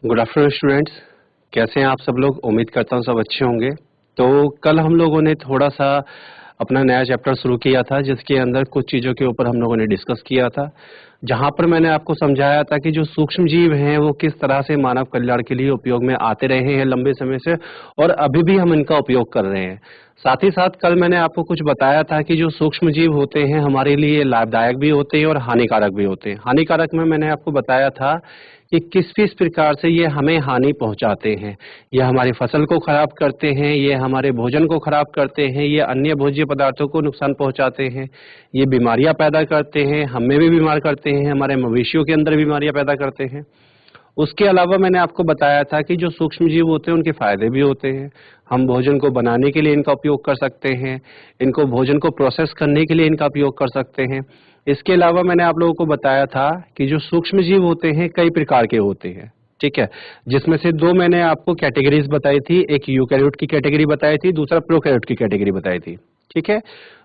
Good afternoon students. कैसे हैं आप सब लोग? उम्मीद करता हूँ सब अच्छे होंगे। तो कल हम लोगों ने थोड़ा सा अपना नया चैप्टर शुरू किया था, जिसके अंदर कुछ चीज़ों के ऊपर हम लोगों ने डिस्कस किया था, जहाँ पर मैंने आपको समझाया था कि जो सूक्ष्म जीव हैं वो किस तरह से मानव कल्याण के लिए उपयोग में आते रहे हैं लंबे समय से, और अभी भी हम इनका उपयोग कर रहे हैं। साथ ही साथ कल मैंने आपको कुछ बताया था कि जो सूक्ष्म जीव होते हैं हमारे लिए लाभदायक भी होते हैं और हानिकारक भी होते हैं। हानिकारक में मैंने आपको बताया था कि किस किस प्रकार से ये हमें हानि पहुंचाते हैं। ये हमारी फसल को खराब करते हैं, ये हमारे भोजन को खराब करते हैं, ये अन्य भोज्य पदार्थों को नुकसान पहुंचाते हैं, ये बीमारियां पैदा करते हैं, हमें भी बीमार करते हैं, हमारे मवेशियों के अंदर बीमारियां पैदा करते हैं। उसके अलावा मैंने आपको बताया था कि जो सूक्ष्म जीव होते हैं उनके फायदे भी होते हैं। हम भोजन को बनाने के लिए इनका उपयोग कर सकते हैं, इनको भोजन को प्रोसेस करने के लिए इनका उपयोग कर सकते हैं। इसके अलावा मैंने आप लोगों को बताया था कि जो सूक्ष्म जीव होते हैं कई प्रकार के होते हैं, ठीक है, जिसमें से दो मैंने आपको कैटेगरीज बताई थी। एक यूकैरियोट की कैटेगरी बताई थी, दूसरा प्रोकैरियोट की कैटेगरी बताई थी, ठीक है।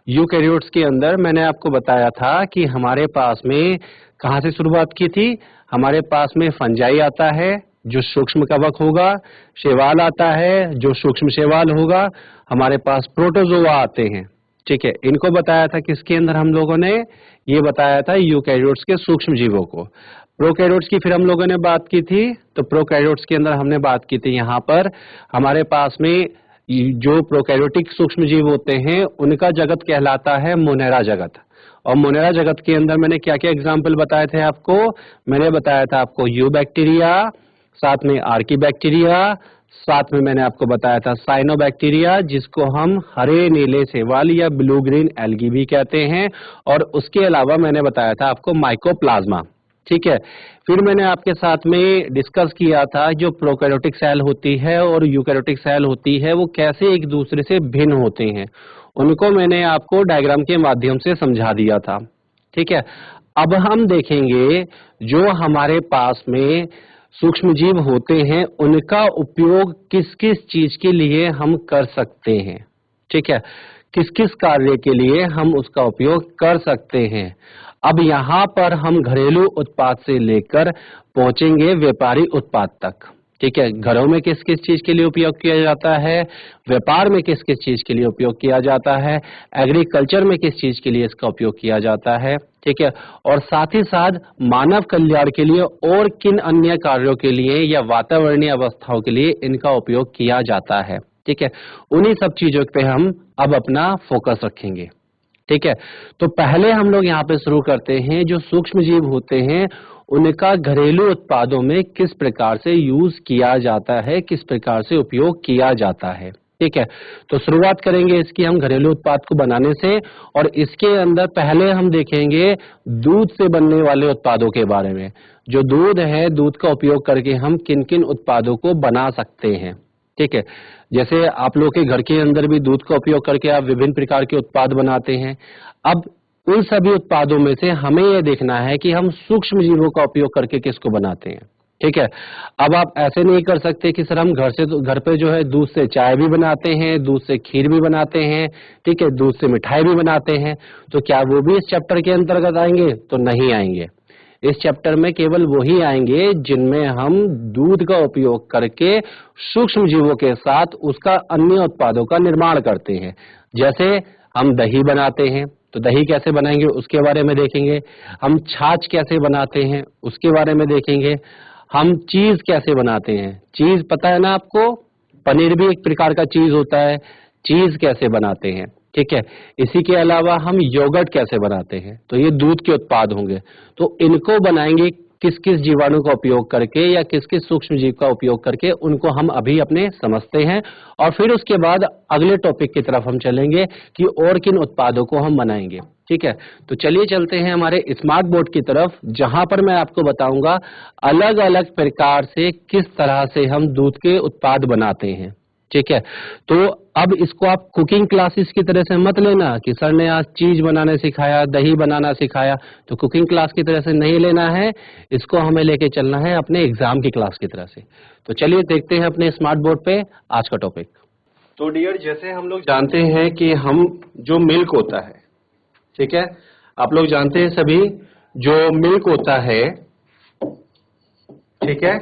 यूकैरियोट्स के अंदर मैंने आपको बताया था कि हमारे पास में कहाँ से शुरुआत की थी। हमारे पास में फंजाई आता है जो सूक्ष्म कवक होगा, शैवाल आता है जो सूक्ष्म शैवाल होगा, हमारे पास प्रोटोजोआ आते हैं, ठीक है। इनको बताया था किसके अंदर हम लोगों ने, ये बताया था यूकैरियोट्स के सूक्ष्म जीवों को। प्रोकैरियोट्स की फिर हम लोगों ने बात की थी, तो प्रोकैरियोट्स के अंदर हमने बात की थी यहाँ पर हमारे पास में जो प्रोकैरियोटिक सूक्ष्म जीव होते हैं उनका जगत कहलाता है मोनेरा जगत। और मोनेरा जगत के अंदर मैंने क्या क्या एग्जाम्पल बताए थे आपको? मैंने बताया था आपको यू बैक्टीरिया, साथ में आर्की बैक्टीरिया, साथ में मैंने आपको बताया था साइनोबैक्टीरिया, जिसको हम हरे नीले शैवाल या ब्लू ग्रीन एल्गी भी कहते हैं, और उसके अलावा मैंने बताया था आपको माइकोप्लाज्मा, ठीक है। फिर मैंने आपके साथ में डिस्कस किया था जो प्रोकैरियोटिक सेल होती है और यूकैरियोटिक सेल होती है वो कैसे एक दूसरे से भिन्न होते हैं, उनको मैंने आपको डायग्राम के माध्यम से समझा दिया था, ठीक है। अब हम देखेंगे जो हमारे पास में सूक्ष्म जीव होते हैं उनका उपयोग किस किस चीज के लिए हम कर सकते हैं, ठीक है, किस किस कार्य के लिए हम उसका उपयोग कर सकते हैं। अब यहाँ पर हम घरेलू उत्पाद से लेकर पहुंचेंगे व्यापारी उत्पाद तक, ठीक है। घरों में किस किस चीज के लिए उपयोग किया जाता है, व्यापार में किस किस चीज के लिए उपयोग किया जाता है, एग्रीकल्चर में किस चीज के लिए इसका उपयोग किया जाता है, ठीक है। और साथ ही साथ मानव कल्याण के लिए और किन अन्य कार्यों के लिए या वातावरणीय अवस्थाओं के लिए इनका उपयोग किया जाता है, ठीक है। उन्हीं सब चीजों पे हम अब अपना फोकस रखेंगे, ठीक है। तो पहले हम लोग यहाँ पे शुरू करते हैं, जो सूक्ष्म जीव होते हैं उनका घरेलू उत्पादों में किस प्रकार से यूज किया जाता है, किस प्रकार से उपयोग किया जाता है, ठीक है। तो शुरुआत करेंगे इसकी हम घरेलू उत्पाद को बनाने से, और इसके अंदर पहले हम देखेंगे दूध से बनने वाले उत्पादों के बारे में। जो दूध है, दूध का उपयोग करके हम किन किन उत्पादों को बना सकते हैं, ठीक है। जैसे आप लोग के घर के अंदर भी दूध का उपयोग करके आप विभिन्न प्रकार के उत्पाद बनाते हैं। अब उन सभी उत्पादों में से हमें यह देखना है कि हम सूक्ष्म जीवों का उपयोग करके किसको बनाते हैं, ठीक है। अब आप ऐसे नहीं कर सकते कि सर हम घर पे जो है दूध से चाय भी बनाते हैं, दूध से खीर भी बनाते हैं, ठीक है, दूध से मिठाई भी बनाते हैं, तो क्या वो भी इस चैप्टर के अंतर्गत आएंगे? तो नहीं आएंगे। इस चैप्टर में केवल वही आएंगे जिनमें हम दूध का उपयोग करके सूक्ष्म जीवों के साथ उसका अन्य उत्पादों का निर्माण करते हैं। जैसे हम दही बनाते हैं, तो दही कैसे बनाएंगे उसके बारे में देखेंगे। हम छाछ कैसे बनाते हैं उसके बारे में देखेंगे। हम चीज कैसे बनाते हैं, चीज पता है ना आपको, पनीर भी एक प्रकार का चीज होता है, चीज कैसे बनाते हैं, ठीक है। इसी के अलावा हम योगर्ट कैसे बनाते हैं, तो ये दूध के उत्पाद होंगे। तो इनको बनाएंगे किस किस जीवाणु का उपयोग करके या किस किस सूक्ष्म जीव का उपयोग करके, उनको हम अभी अपने समझते हैं, और फिर उसके बाद अगले टॉपिक की तरफ हम चलेंगे कि और किन उत्पादों को हम बनाएंगे, ठीक है। तो चलिए चलते हैं हमारे स्मार्ट बोर्ड की तरफ, जहां पर मैं आपको बताऊंगा अलग अलग प्रकार से किस तरह से हम दूध के उत्पाद बनाते हैं, ठीक है। तो अब इसको आप कुकिंग क्लासेस की तरह से मत लेना कि सर ने आज चीज बनाने सिखाया, दही बनाना सिखाया, तो कुकिंग क्लास की तरह से नहीं लेना है, इसको हमें लेके चलना है अपने एग्जाम की क्लास की तरह से। तो चलिए देखते हैं अपने स्मार्ट बोर्ड पे आज का टॉपिक। तो डियर, जैसे हम लोग जानते हैं कि हम जो मिल्क होता है, ठीक है, आप लोग जानते हैं सभी, जो मिल्क होता है, ठीक है,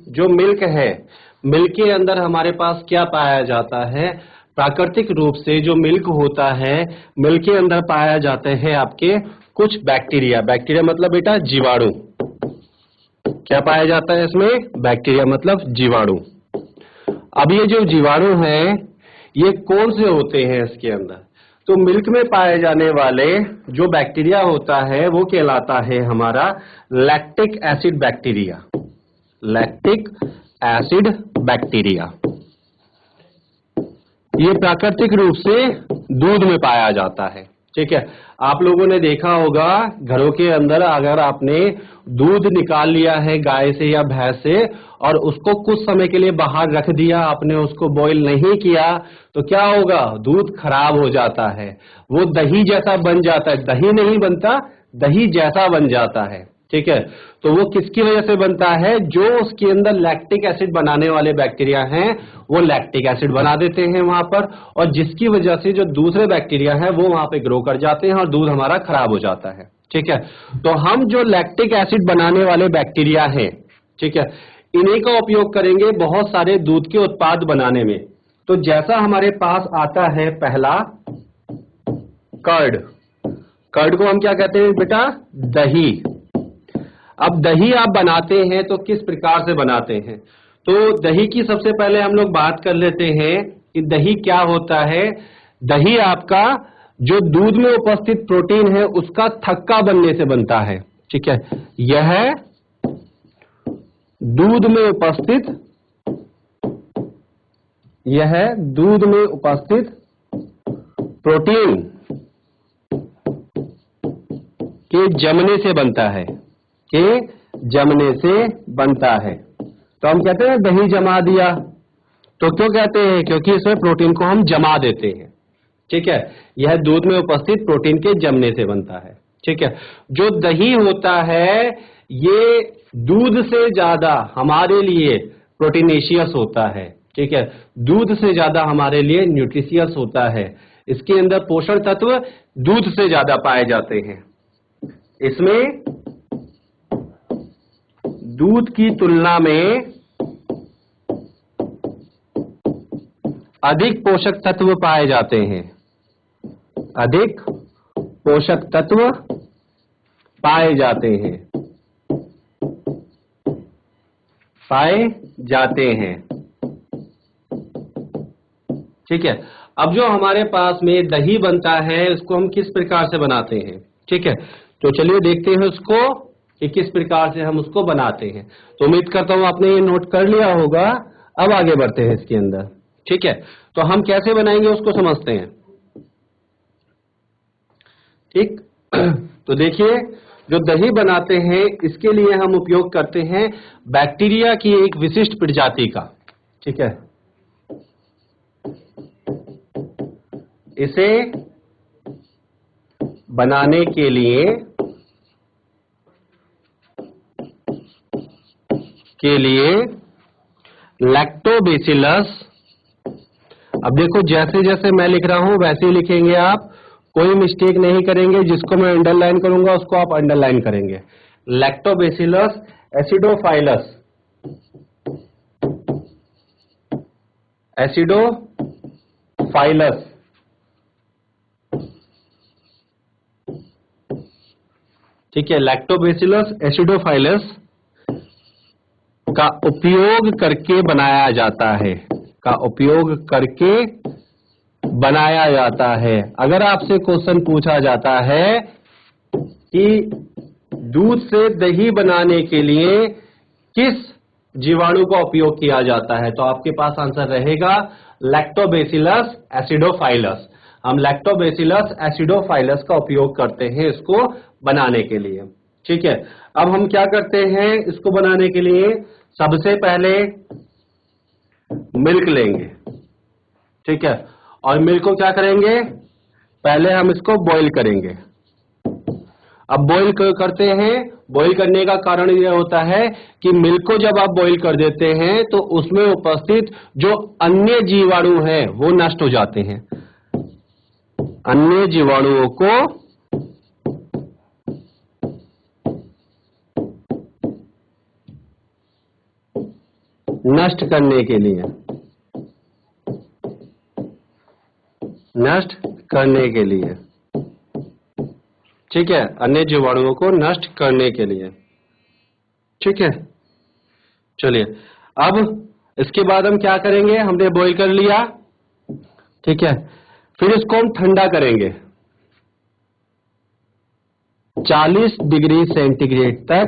जो मिल्क है, मिल्क के अंदर हमारे पास क्या पाया जाता है? प्राकृतिक रूप से जो मिल्क होता है, मिल्क के अंदर पाया जाते हैं आपके कुछ बैक्टीरिया। बैक्टीरिया मतलब बेटा जीवाणु। क्या पाया जाता है इसमें? बैक्टीरिया मतलब जीवाणु। अब ये जो जीवाणु हैं, ये कौन से होते हैं इसके अंदर? तो मिल्क में पाए जाने वाले जो बैक्टीरिया होता है वो कहलाता है हमारा lactic acid bacteria. Lactic acid bacteria ये प्राकृतिक रूप से दूध में पाया जाता है। ठीक है, आप लोगों ने देखा होगा घरों के अंदर अगर आपने दूध निकाल लिया है गाय से या भैंस से और उसको कुछ समय के लिए बाहर रख दिया, आपने उसको बॉईल नहीं किया, तो क्या होगा? दूध खराब हो जाता है, वो दही जैसा बन जाता है। दही नहीं बनता, दही जैसा बन जाता है। ठीक है, तो वो किसकी वजह से बनता है? जो उसके अंदर लैक्टिक एसिड बनाने वाले बैक्टीरिया हैं वो लैक्टिक एसिड बना देते हैं वहां पर, और जिसकी वजह से जो दूसरे बैक्टीरिया हैं वो वहां पे ग्रो कर जाते हैं और दूध हमारा खराब हो जाता है। ठीक है, तो हम जो लैक्टिक एसिड बनाने वाले बैक्टीरिया हैं, ठीक है, इन्हीं का उपयोग करेंगे बहुत सारे दूध के उत्पाद बनाने में। तो जैसा हमारे पास आता है पहला कर्ड। कर्ड को हम क्या कहते हैं बेटा? दही। अब दही आप बनाते हैं तो किस प्रकार से बनाते हैं? तो दही की सबसे पहले हम लोग बात कर लेते हैं कि दही क्या होता है। दही आपका जो दूध में उपस्थित प्रोटीन है उसका थक्का बनने से बनता है। ठीक है, यह दूध में उपस्थित प्रोटीन के जमने से बनता है। तो हम कहते हैं दही जमा दिया। तो क्यों कहते हैं? क्योंकि इसमें प्रोटीन को हम जमा देते हैं। ठीक है, यह दूध में उपस्थित प्रोटीन के जमने से बनता है। ठीक है, जो दही होता है ये दूध से ज्यादा हमारे लिए प्रोटीनेशियस होता है। ठीक है, दूध से ज्यादा हमारे लिए न्यूट्रिशियस होता है। इसके अंदर पोषण तत्व दूध से ज्यादा पाए जाते हैं। इसमें दूध की तुलना में अधिक पोषक तत्व पाए जाते हैं। अधिक पोषक तत्व पाए जाते हैं। ठीक है, अब जो हमारे पास में दही बनता है उसको हम किस प्रकार से बनाते हैं? ठीक है, तो चलिए देखते हैं उसको कि किस प्रकार से हम उसको बनाते हैं। तो उम्मीद करता हूं आपने ये नोट कर लिया होगा। अब आगे बढ़ते हैं इसके अंदर। ठीक है, तो हम कैसे बनाएंगे उसको समझते हैं। ठीक, तो देखिए जो दही बनाते हैं इसके लिए हम उपयोग करते हैं बैक्टीरिया की एक विशिष्ट प्रजाति का। ठीक है, इसे बनाने के लिए लैक्टोबैसिलस। अब देखो जैसे जैसे मैं लिख रहा हूं वैसे ही लिखेंगे आप, कोई मिस्टेक नहीं करेंगे। जिसको मैं अंडरलाइन करूंगा उसको आप अंडरलाइन करेंगे। लैक्टोबैसिलस एसिडोफाइलस। ठीक है, लैक्टोबैसिलस एसिडोफाइलस का उपयोग करके बनाया जाता है। अगर आपसे क्वेश्चन पूछा जाता है कि दूध से दही बनाने के लिए किस जीवाणु का उपयोग किया जाता है, तो आपके पास आंसर रहेगा लैक्टोबैसिलस एसिडोफाइलस। हम लैक्टोबैसिलस एसिडोफाइलस का उपयोग करते हैं इसको बनाने के लिए। ठीक है, अब हम क्या करते हैं इसको बनाने के लिए? सबसे पहले मिल्क लेंगे। ठीक है, और मिल्क को क्या करेंगे? पहले हम इसको बॉईल करेंगे। अब बॉईल करते हैं, बॉईल करने का कारण यह होता है कि मिल्क को जब आप बॉईल कर देते हैं तो उसमें उपस्थित जो अन्य जीवाणु हैं वो नष्ट हो जाते हैं। अन्य जीवाणुओं को नष्ट करने के लिए, नष्ट करने के लिए, ठीक है, अन्य जीवाणुओं को नष्ट करने के लिए, ठीक है। चलिए, अब इसके बाद हम क्या करेंगे, हमने बॉईल कर लिया, ठीक है, फिर इसको हम ठंडा करेंगे 40 डिग्री सेंटीग्रेड तक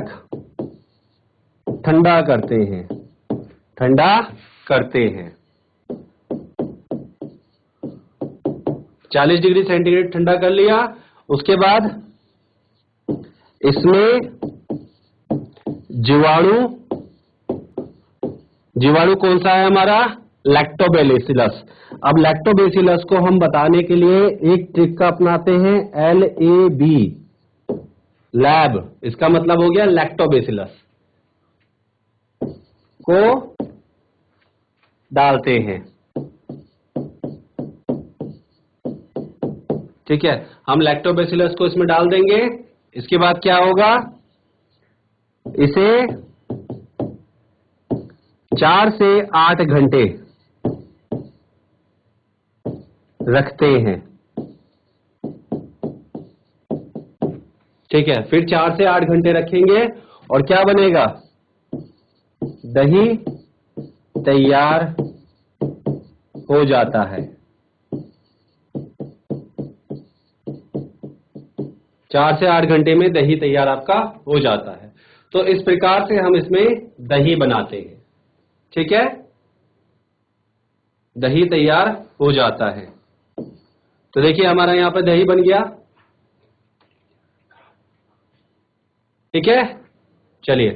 ठंडा करते हैं, ठंडा करते हैं। 40 डिग्री सेंटीग्रेड ठंडा कर लिया, उसके बाद इसमें जीवाणु कौन सा है हमारा, लैक्टोबैसिलस। अब लैक्टोबैसिलस को हम बताने के लिए एक ट्रिक का अपनाते हैं, LAB, लैब, इसका मतलब हो गया लैक्टोबैसिलस को डालते हैं, ठीक है। हम लैक्टोबैसिलस को इसमें डाल देंगे। इसके बाद क्या होगा, इसे 4 से 8 घंटे रखते हैं, ठीक है। फिर 4 से 8 घंटे रखेंगे और क्या बनेगा, दही तैयार हो जाता है। 4 से 8 घंटे में दही तैयार आपका हो जाता है। तो इस प्रकार से हम इसमें दही बनाते हैं, ठीक है, दही तैयार हो जाता है। तो देखिए हमारा यहां पर दही बन गया, ठीक है। चलिए,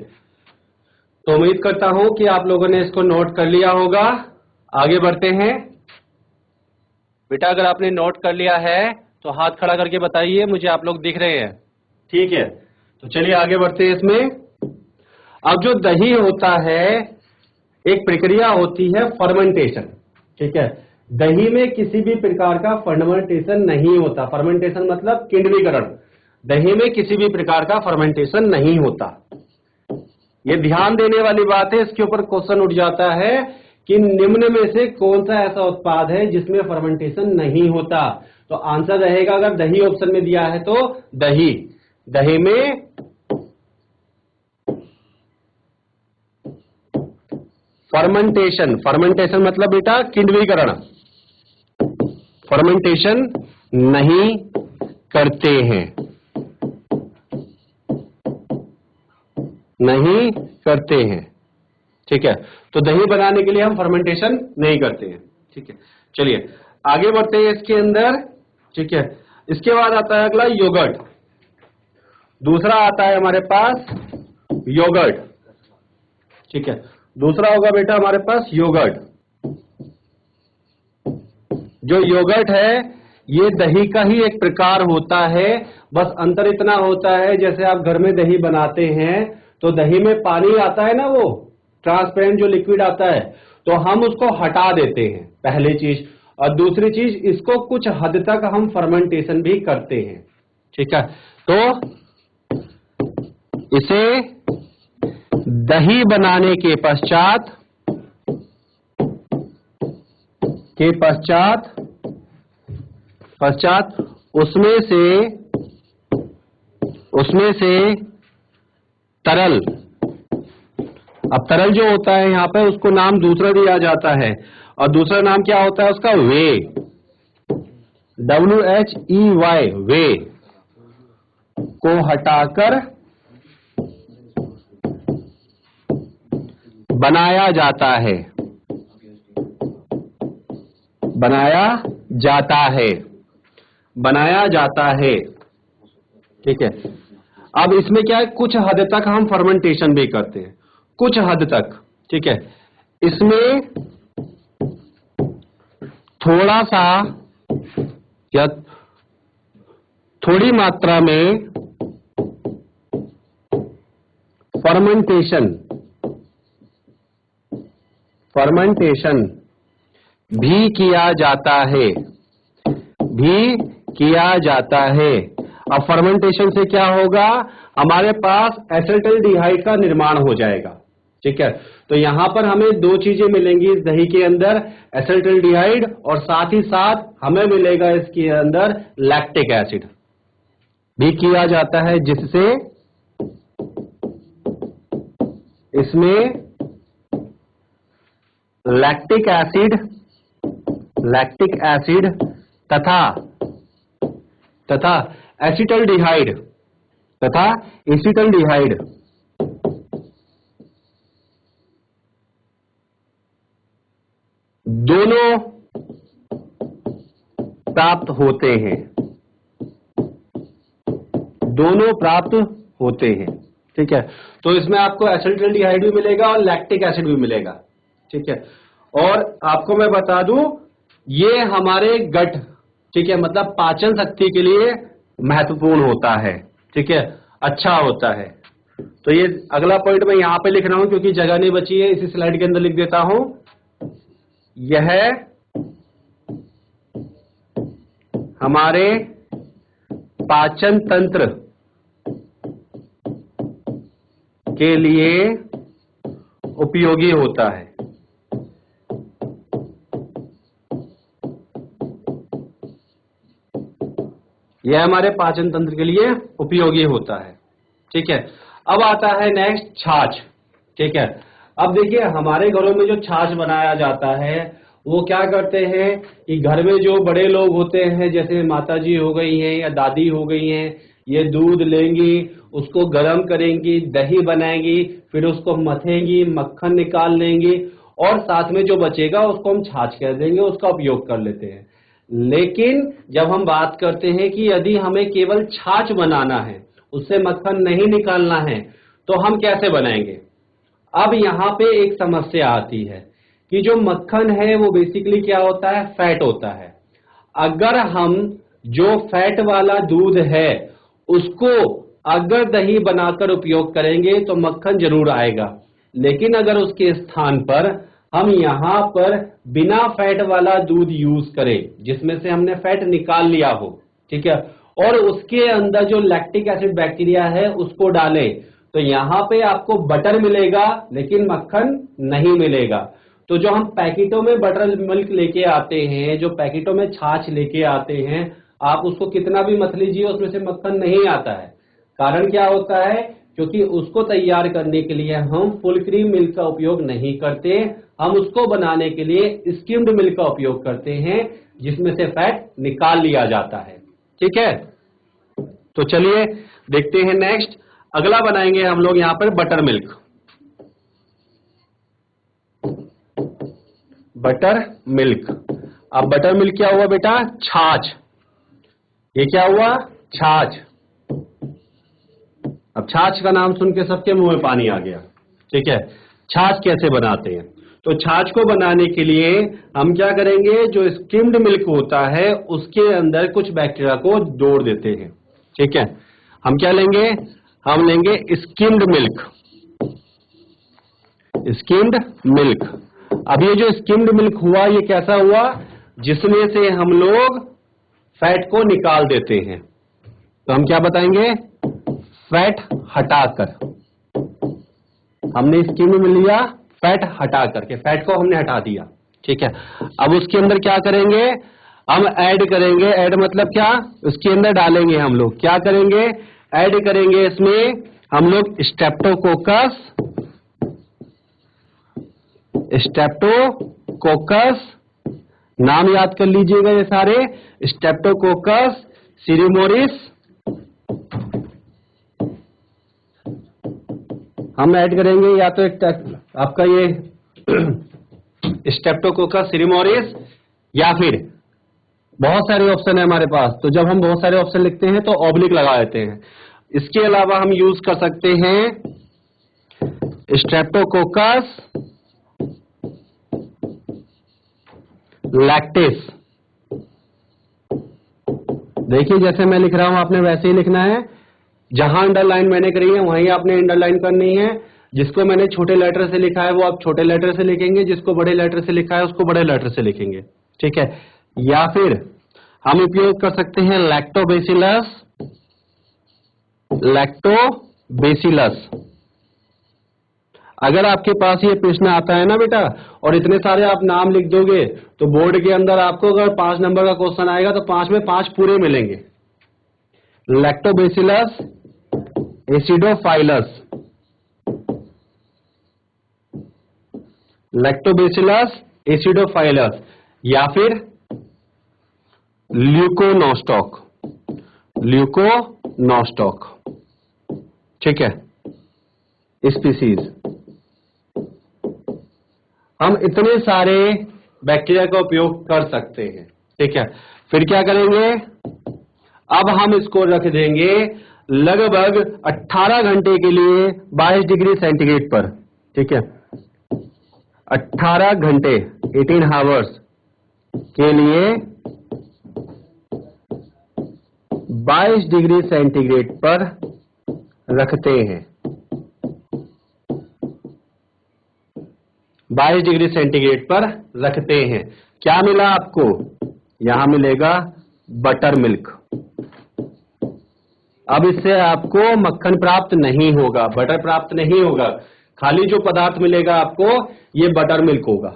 तो उम्मीद करता हूं कि आप लोगों ने इसको नोट कर लिया होगा। आगे बढ़ते हैं। बेटा अगर आपने नोट कर लिया है तो हाथ खड़ा करके बताइए मुझे, आप लोग दिख रहे हैं, ठीक है। तो चलिए आगे बढ़ते हैं इसमें। अब जो दही होता है, एक प्रक्रिया होती है फर्मेंटेशन, ठीक है। दही में किसी भी प्रकार का फर्मेंटेशन नहीं होता। फर्मेंटेशन मतलब किण्वीकरण। दही में किसी भी प्रकार का फर्मेंटेशन नहीं होता। ये ध्यान देने वाली बात है। इसके ऊपर क्वेश्चन उठ जाता है कि निम्न में से कौन सा ऐसा उत्पाद है जिसमें फर्मेंटेशन नहीं होता। तो आंसर रहेगा, अगर दही ऑप्शन में दिया है तो दही। दही में फर्मेंटेशन, फर्मेंटेशन मतलब बेटा किण्वीकरण, फर्मेंटेशन नहीं करते हैं, नहीं करते हैं, ठीक है। तो दही बनाने के लिए हम फर्मेंटेशन नहीं करते हैं, ठीक है। चलिए आगे बढ़ते हैं इसके अंदर, ठीक है। इसके बाद आता है अगला योगर्ट। दूसरा आता है हमारे पास योगर्ट, ठीक है। दूसरा होगा बेटा हमारे पास योगर्ट। जो योगर्ट है ये दही का ही एक प्रकार होता है, बस अंतर इतना होता है जैसे आप घर में दही बनाते हैं तो दही में पानी आता है ना, वो ट्रांसपेरेंट जो लिक्विड आता है, तो हम उसको हटा देते हैं, पहली चीज। और दूसरी चीज, इसको कुछ हद तक हम फर्मेंटेशन भी करते हैं, ठीक है। तो इसे दही बनाने के पश्चात उसमें से तरल, अब तरल जो होता है यहां पर उसको नाम दूसरा दिया जाता है, और दूसरा नाम क्या होता है उसका, वे, WHEY, वे को हटाकर बनाया जाता है, बनाया जाता है, ठीक है। अब इसमें क्या है, कुछ हद तक हम फर्मेंटेशन भी करते हैं, कुछ हद तक, ठीक है। इसमें थोड़ा सा या थोड़ी मात्रा में फर्मेंटेशन भी किया जाता है। अब फर्मेंटेशन से क्या होगा, हमारे पास एसिटाल्डिहाइड का निर्माण हो जाएगा, ठीक है। तो यहां पर हमें दो चीजें मिलेंगी इस दही के अंदर, एसिटाल्डिहाइड और साथ ही साथ हमें मिलेगा इसके अंदर लैक्टिक एसिड भी किया जाता है, जिससे इसमें लैक्टिक एसिड तथा एसिटाल्डिहाइड दोनों प्राप्त होते हैं। ठीक है। तो इसमें आपको एसिटाल्डिहाइड भी मिलेगा और लैक्टिक एसिड भी मिलेगा। ठीक है। और आपको मैं बता दूं, ये हमारे गट, ठीक है, मतलब पाचन शक्ति के लिए महत्वपूर्ण होता है। ठीक है, अच्छा होता है। तो ये अगला पॉइंट मैं यहां पे लिख रहा हूं क्योंकि जगह नहीं बची है, इसी स्लाइड के अंदर लिख देता हूं। यह हमारे पाचन तंत्र के लिए उपयोगी होता है। यह हमारे पाचन तंत्र के लिए उपयोगी होता है। ठीक है। अब आता है नेक्स्ट छाछ। ठीक है। अब देखिए, हमारे घरों में जो छाछ बनाया जाता है वो क्या करते हैं कि घर में जो बड़े लोग होते हैं, जैसे माताजी हो गई हैं या दादी हो गई हैं, ये दूध लेंगी, उसको गर्म करेंगी, दही बनाएंगी, फिर उसको मथेंगी, मक्खन निकाल लेंगी और साथ में जो बचेगा उसको हम छाछ कह देंगे, उसका उपयोग कर लेते हैं। लेकिन जब हम बात करते हैं कि यदि हमें केवल छाछ बनाना है, उससे मक्खन नहीं निकालना है, तो हम कैसे बनाएंगे? अब यहां पे एक समस्या आती है कि जो मक्खन है वो बेसिकली क्या होता है? फैट होता है। अगर हम जो फैट वाला दूध है उसको अगर दही बनाकर उपयोग करेंगे तो मक्खन जरूर आएगा, लेकिन अगर उसके स्थान पर हम यहां पर बिना फैट वाला दूध यूज करें, जिसमें से हमने फैट निकाल लिया हो, ठीक है, और उसके अंदर जो लैक्टिक एसिड बैक्टीरिया है उसको डालें, तो यहां पे आपको बटर मिलेगा लेकिन मक्खन नहीं मिलेगा। तो जो हम पैकेटों में बटर मिल्क लेके आते हैं, जो पैकेटों में छाछ लेके आते हैं, आप उसको कितना भी मत लीजिए, उसमें से मक्खन नहीं आता है। कारण क्या होता है? क्योंकि उसको तैयार करने के लिए हम फुल क्रीम मिल्क का उपयोग नहीं करते, हम उसको बनाने के लिए स्किम्ड मिल्क का उपयोग करते हैं, जिसमें से फैट निकाल लिया जाता है। ठीक है। तो चलिए देखते हैं नेक्स्ट। अगला बनाएंगे हम लोग यहां पर बटर मिल्क। Butter milk. अब बटर मिल्क क्या हुआ बेटा? छाछ। ये क्या हुआ? छाछ। अब छाछ का नाम सुन के सबके मुंह में पानी आ गया। ठीक है। छाछ कैसे बनाते हैं? तो छाछ को बनाने के लिए हम क्या करेंगे? जो स्किम्ड मिल्क होता है उसके अंदर कुछ बैक्टीरिया को जोड़ देते हैं। ठीक है। हम क्या लेंगे? हम लेंगे स्किम्ड मिल्क। Skimmed milk. अब ये जो स्किम्ड मिल्क हुआ, ये कैसा हुआ? जिसमें से हम लोग फैट को निकाल देते हैं। तो हम क्या बताएंगे? फैट हटाकर। हमने स्किम्ड मिल्क लिया, फैट हटा करके, फैट को हमने हटा दिया। ठीक है। अब उसके अंदर क्या करेंगे? हम ऐड करेंगे। ऐड मतलब क्या? उसके अंदर डालेंगे हम लोग। क्या करेंगे? ऐड करेंगे इसमें हम लोग स्ट्रेप्टोकोकस। स्ट्रेप्टोकोकस नाम याद कर लीजिएगा ये सारे। स्ट्रेप्टोकोकस सीरीमोरिस हम ऐड करेंगे, या तो एक आपका ये स्ट्रेप्टोकोकस सीरीमोरिस, या फिर बहुत सारे ऑप्शन है हमारे पास। तो जब हम बहुत सारे ऑप्शन लिखते हैं तो ऑब्लिक लगा देते हैं। इसके अलावा हम यूज कर सकते हैं स्ट्रेप्टोकोकस लैक्टिस। देखिए जैसे मैं लिख रहा हूं आपने वैसे ही लिखना है। जहां अंडरलाइन मैंने करी है वहीं आपने अंडरलाइन करनी है। जिसको मैंने छोटे लेटर से लिखा है वो आप छोटे लेटर से लिखेंगे, जिसको बड़े लेटर से लिखा है उसको बड़े लेटर से लिखेंगे। ठीक है। या फिर हम उपयोग कर सकते हैं लैक्टोबैसिलस। लैक्टोबैसिलस। अगर आपके पास ये प्रश्न आता है ना बेटा, और इतने सारे आप नाम लिख दोगे, तो बोर्ड के अंदर आपको अगर 5 नंबर का क्वेश्चन आएगा तो 5 में 5 पूरे मिलेंगे। लैक्टोबैसिलस एसिडोफाइलस, लैक्टोबैसिलस एसिडोफाइलस, या फिर ल्यूकोनोस्टॉक, ल्यूकोनोस्टॉक, ठीक है, स्पीसीज। हम इतने सारे बैक्टीरिया का उपयोग कर सकते हैं, ठीक है। फिर क्या करेंगे, अब हम इसको रख देंगे लगभग 18 घंटे के लिए 22 डिग्री सेंटीग्रेड पर, ठीक है। 18 घंटे 18 आवर्स के लिए 22 डिग्री सेंटीग्रेड पर रखते हैं। 22 डिग्री सेंटीग्रेड पर रखते हैं। क्या मिला आपको, यहां मिलेगा बटर मिल्क। अब इससे आपको मक्खन प्राप्त नहीं होगा, बटर प्राप्त नहीं होगा, खाली जो पदार्थ मिलेगा आपको ये बटर मिल्क होगा,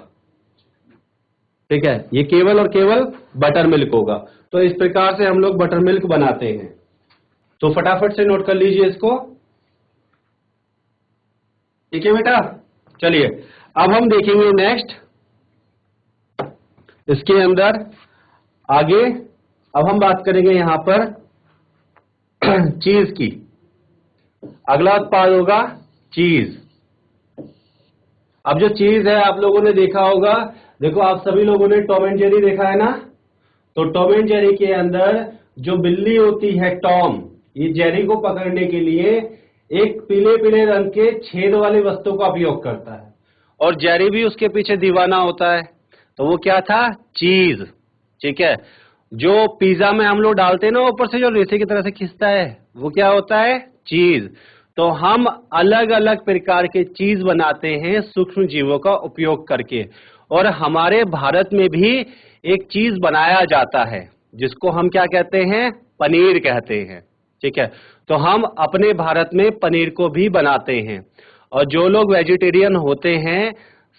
ठीक है। ये केवल और केवल बटर मिल्क होगा। तो इस प्रकार से हम लोग बटर मिल्क बनाते हैं। तो फटाफट से नोट कर लीजिए इसको, ठीक है बेटा। चलिए अब हम देखेंगे नेक्स्ट इसके अंदर आगे। अब हम बात करेंगे यहां पर चीज की। अगला उत्पाद होगा चीज। अब जो चीज है आप लोगों ने देखा होगा, देखो आप सभी लोगों ने टॉम एंड जेरी देखा है ना। तो टॉम एंड जेरी के अंदर जो बिल्ली होती है टॉम, ये जेरी को पकड़ने के लिए एक पीले पीले रंग के छेद वाली वस्तु का उपयोग करता है, और जेरी भी उसके पीछे दीवाना होता है। तो वो क्या था, चीज, ठीक है। जो पिज्जा में हम लोग डालते हैं ना ऊपर से जो रेसे की तरह से खिंचता है, वो क्या होता है, चीज। तो हम अलग अलग प्रकार के चीज बनाते हैं सूक्ष्म जीवों का उपयोग करके। और हमारे भारत में भी एक चीज बनाया जाता है जिसको हम क्या कहते हैं, पनीर कहते हैं, ठीक है। तो हम अपने भारत में पनीर को भी बनाते हैं। और जो लोग वेजिटेरियन होते हैं,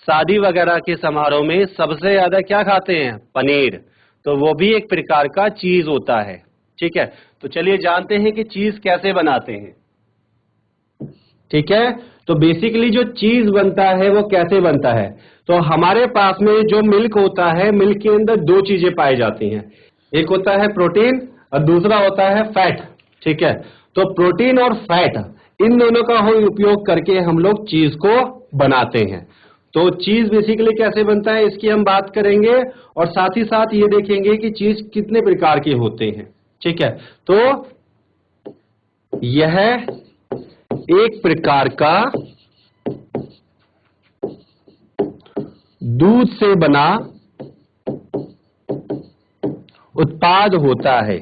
शादी वगैरह के समारोह में सबसे ज्यादा क्या खाते हैं, पनीर। तो वो भी एक प्रकार का चीज होता है, ठीक है। तो चलिए जानते हैं कि चीज कैसे बनाते हैं, ठीक है। तो बेसिकली जो चीज बनता है वो कैसे बनता है, तो हमारे पास में जो मिल्क होता है, मिल्क के अंदर दो चीजें पाई जाती हैं, एक होता है प्रोटीन और दूसरा होता है फैट, ठीक है। तो प्रोटीन और फैट इन दोनों का उपयोग करके हम लोग चीज को बनाते हैं। तो चीज बेसिकली कैसे बनता है इसकी हम बात करेंगे, और साथ ही साथ ये देखेंगे कि चीज कितने प्रकार के होते हैं, ठीक है। तो यह एक प्रकार का दूध से बना उत्पाद होता है,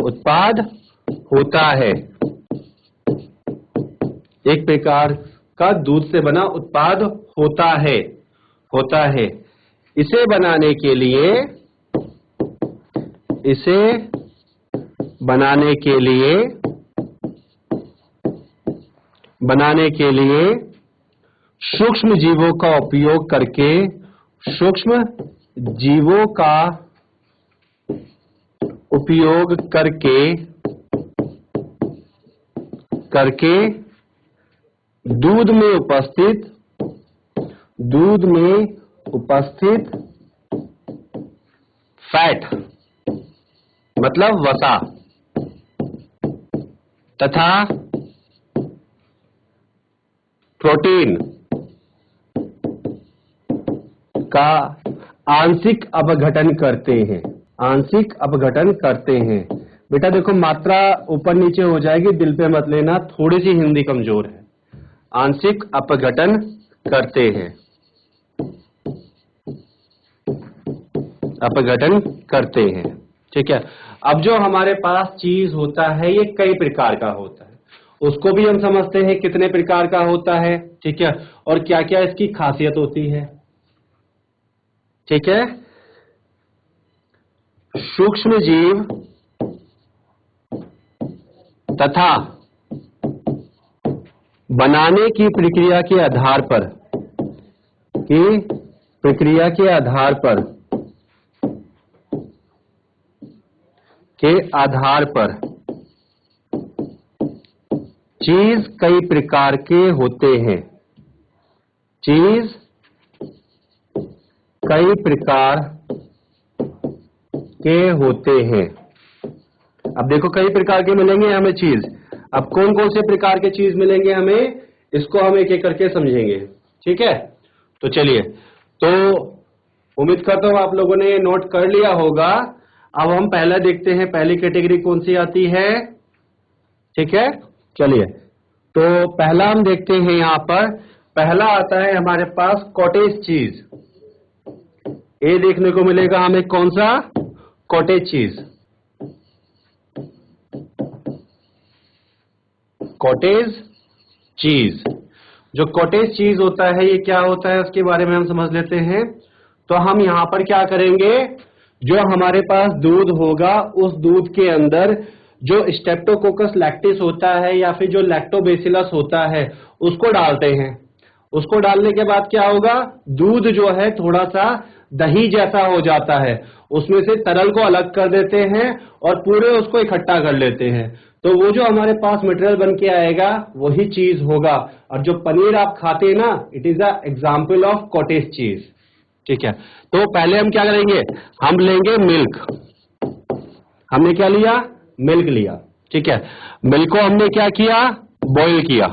उत्पाद होता है, एक प्रकार का दूध से बना उत्पाद होता है, होता है। इसे बनाने के लिए, इसे बनाने के लिए, बनाने के लिए सूक्ष्म जीवों का उपयोग करके, सूक्ष्म जीवों का उपयोग करके करके दूध में उपस्थित, दूध में उपस्थित फैट मतलब वसा तथा प्रोटीन का आंशिक अपघटन करते हैं, आंशिक अपघटन करते हैं। बेटा देखो मात्रा ऊपर नीचे हो जाएगी, दिल पे मत लेना, थोड़ी सी हिंदी कमजोर है। आंशिक अपघटन करते हैं, अपघटन करते हैं, ठीक है। अब जो हमारे पास चीज होता है ये कई प्रकार का होता है, उसको भी हम समझते हैं कितने प्रकार का होता है, ठीक है, और क्या क्या इसकी खासियत होती है, ठीक है। सूक्ष्म जीव तथा बनाने की प्रक्रिया के आधार पर, चीज कई प्रकार के होते हैं। चीज कई प्रकार के होते हैं। अब देखो कई प्रकार के मिलेंगे हमें चीज। अब कौन कौन से प्रकार के चीज मिलेंगे हमें, इसको हम एक एक करके समझेंगे। ठीक है, तो चलिए, तो उम्मीद करता हूं आप लोगों ने ये नोट कर लिया होगा। अब हम पहला देखते हैं, पहली कैटेगरी कौन सी आती है। ठीक है, चलिए, तो पहला हम देखते हैं, यहां पर पहला आता है हमारे पास कॉटेज चीज। ये देखने को मिलेगा हमें कौन सा, कॉटेज चीज। कॉटेज चीज, जो कॉटेज चीज होता है ये क्या होता है उसके बारे में हम समझ लेते हैं। तो हम यहां पर क्या करेंगे, जो हमारे पास दूध होगा उस दूध के अंदर जो स्ट्रेप्टोकोकस लैक्टिस होता है या फिर जो लैक्टोबैसिलस होता है उसको डालते हैं। उसको डालने के बाद क्या होगा, दूध जो है थोड़ा सा दही जैसा हो जाता है, उसमें से तरल को अलग कर देते हैं और पूरे उसको इकट्ठा कर लेते हैं। तो वो जो हमारे पास मटेरियल बन के आएगा वही चीज होगा। और जो पनीर आप खाते हैं ना, it is a example of cottage cheese. ठीक है, तो पहले हम क्या करेंगे, हम लेंगे मिल्क। हमने क्या लिया, मिल्क लिया। ठीक है, मिल्क को हमने क्या किया, बॉईल किया।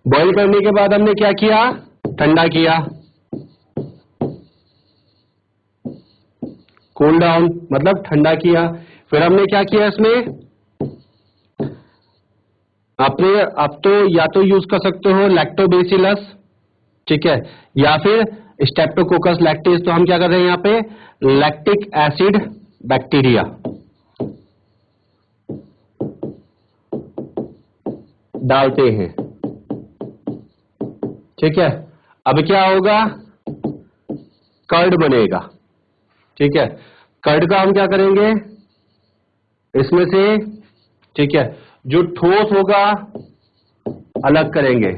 बॉईल करने के बाद हमने क्या किया, ठंडा किया। कूल डाउन मतलब ठंडा किया। फिर हमने क्या किया इसमें, आपने अब तो या तो यूज कर सकते हो लैक्टोबैसिलस, ठीक है, या फिर स्ट्रेप्टोकोकस लैक्टिस। तो हम क्या कर रहे हैं यहाँ पे, लैक्टिक एसिड बैक्टीरिया डालते हैं। ठीक है, अब क्या होगा, कर्ड बनेगा। ठीक है, कर्ड का हम क्या करेंगे, इसमें से, ठीक है, जो ठोस होगा अलग करेंगे,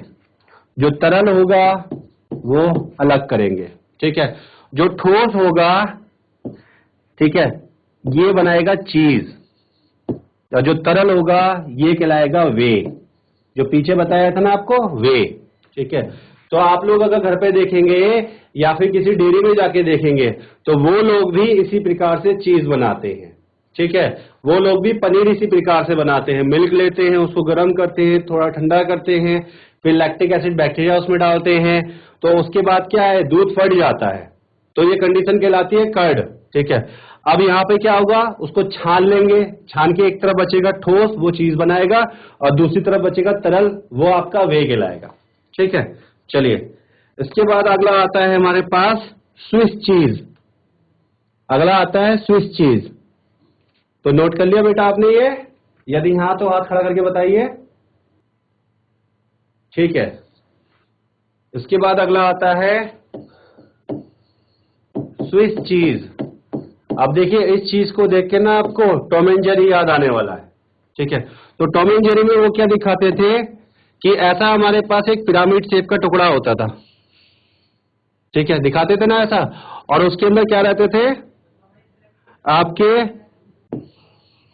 जो तरल होगा वो अलग करेंगे। ठीक है, जो ठोस होगा, ठीक है, ये बनाएगा चीज, और जो तरल होगा ये कहलाएगा वे, जो पीछे बताया था ना आपको, वे। ठीक है, तो आप लोग अगर घर पे देखेंगे या फिर किसी डेयरी में जाके देखेंगे तो वो लोग भी इसी प्रकार से चीज बनाते हैं। ठीक है, वो लोग भी पनीर इसी प्रकार से बनाते हैं। मिल्क लेते हैं, उसको गर्म करते हैं, थोड़ा ठंडा करते हैं, फिर लैक्टिक एसिड बैक्टीरिया उसमें डालते हैं, तो उसके बाद क्या है, दूध फट जाता है। तो ये कंडीशन कहलाती है कर्ड। ठीक है, अब यहाँ पे क्या होगा, उसको छान लेंगे। छान के एक तरफ बचेगा ठोस, वो चीज बनाएगा, और दूसरी तरफ बचेगा तरल, वो आपका वे कहलाएगा। ठीक है, चलिए, इसके बाद अगला आता है हमारे पास स्विस चीज। अगला आता है स्विस चीज। तो नोट कर लिया बेटा आपने ये, यदि हाँ तो हाथ खड़ा करके बताइए। ठीक है, इसके बाद अगला आता है स्विस चीज। अब देखिए, इस चीज को देख के ना आपको टॉम एंड जेरी याद आने वाला है। ठीक है, तो टॉम एंड जेरी में वो क्या दिखाते थे कि ऐसा हमारे पास एक पिरामिड शेप का टुकड़ा होता था। ठीक है, दिखाते थे ना ऐसा, और उसके अंदर क्या रहते थे, आपके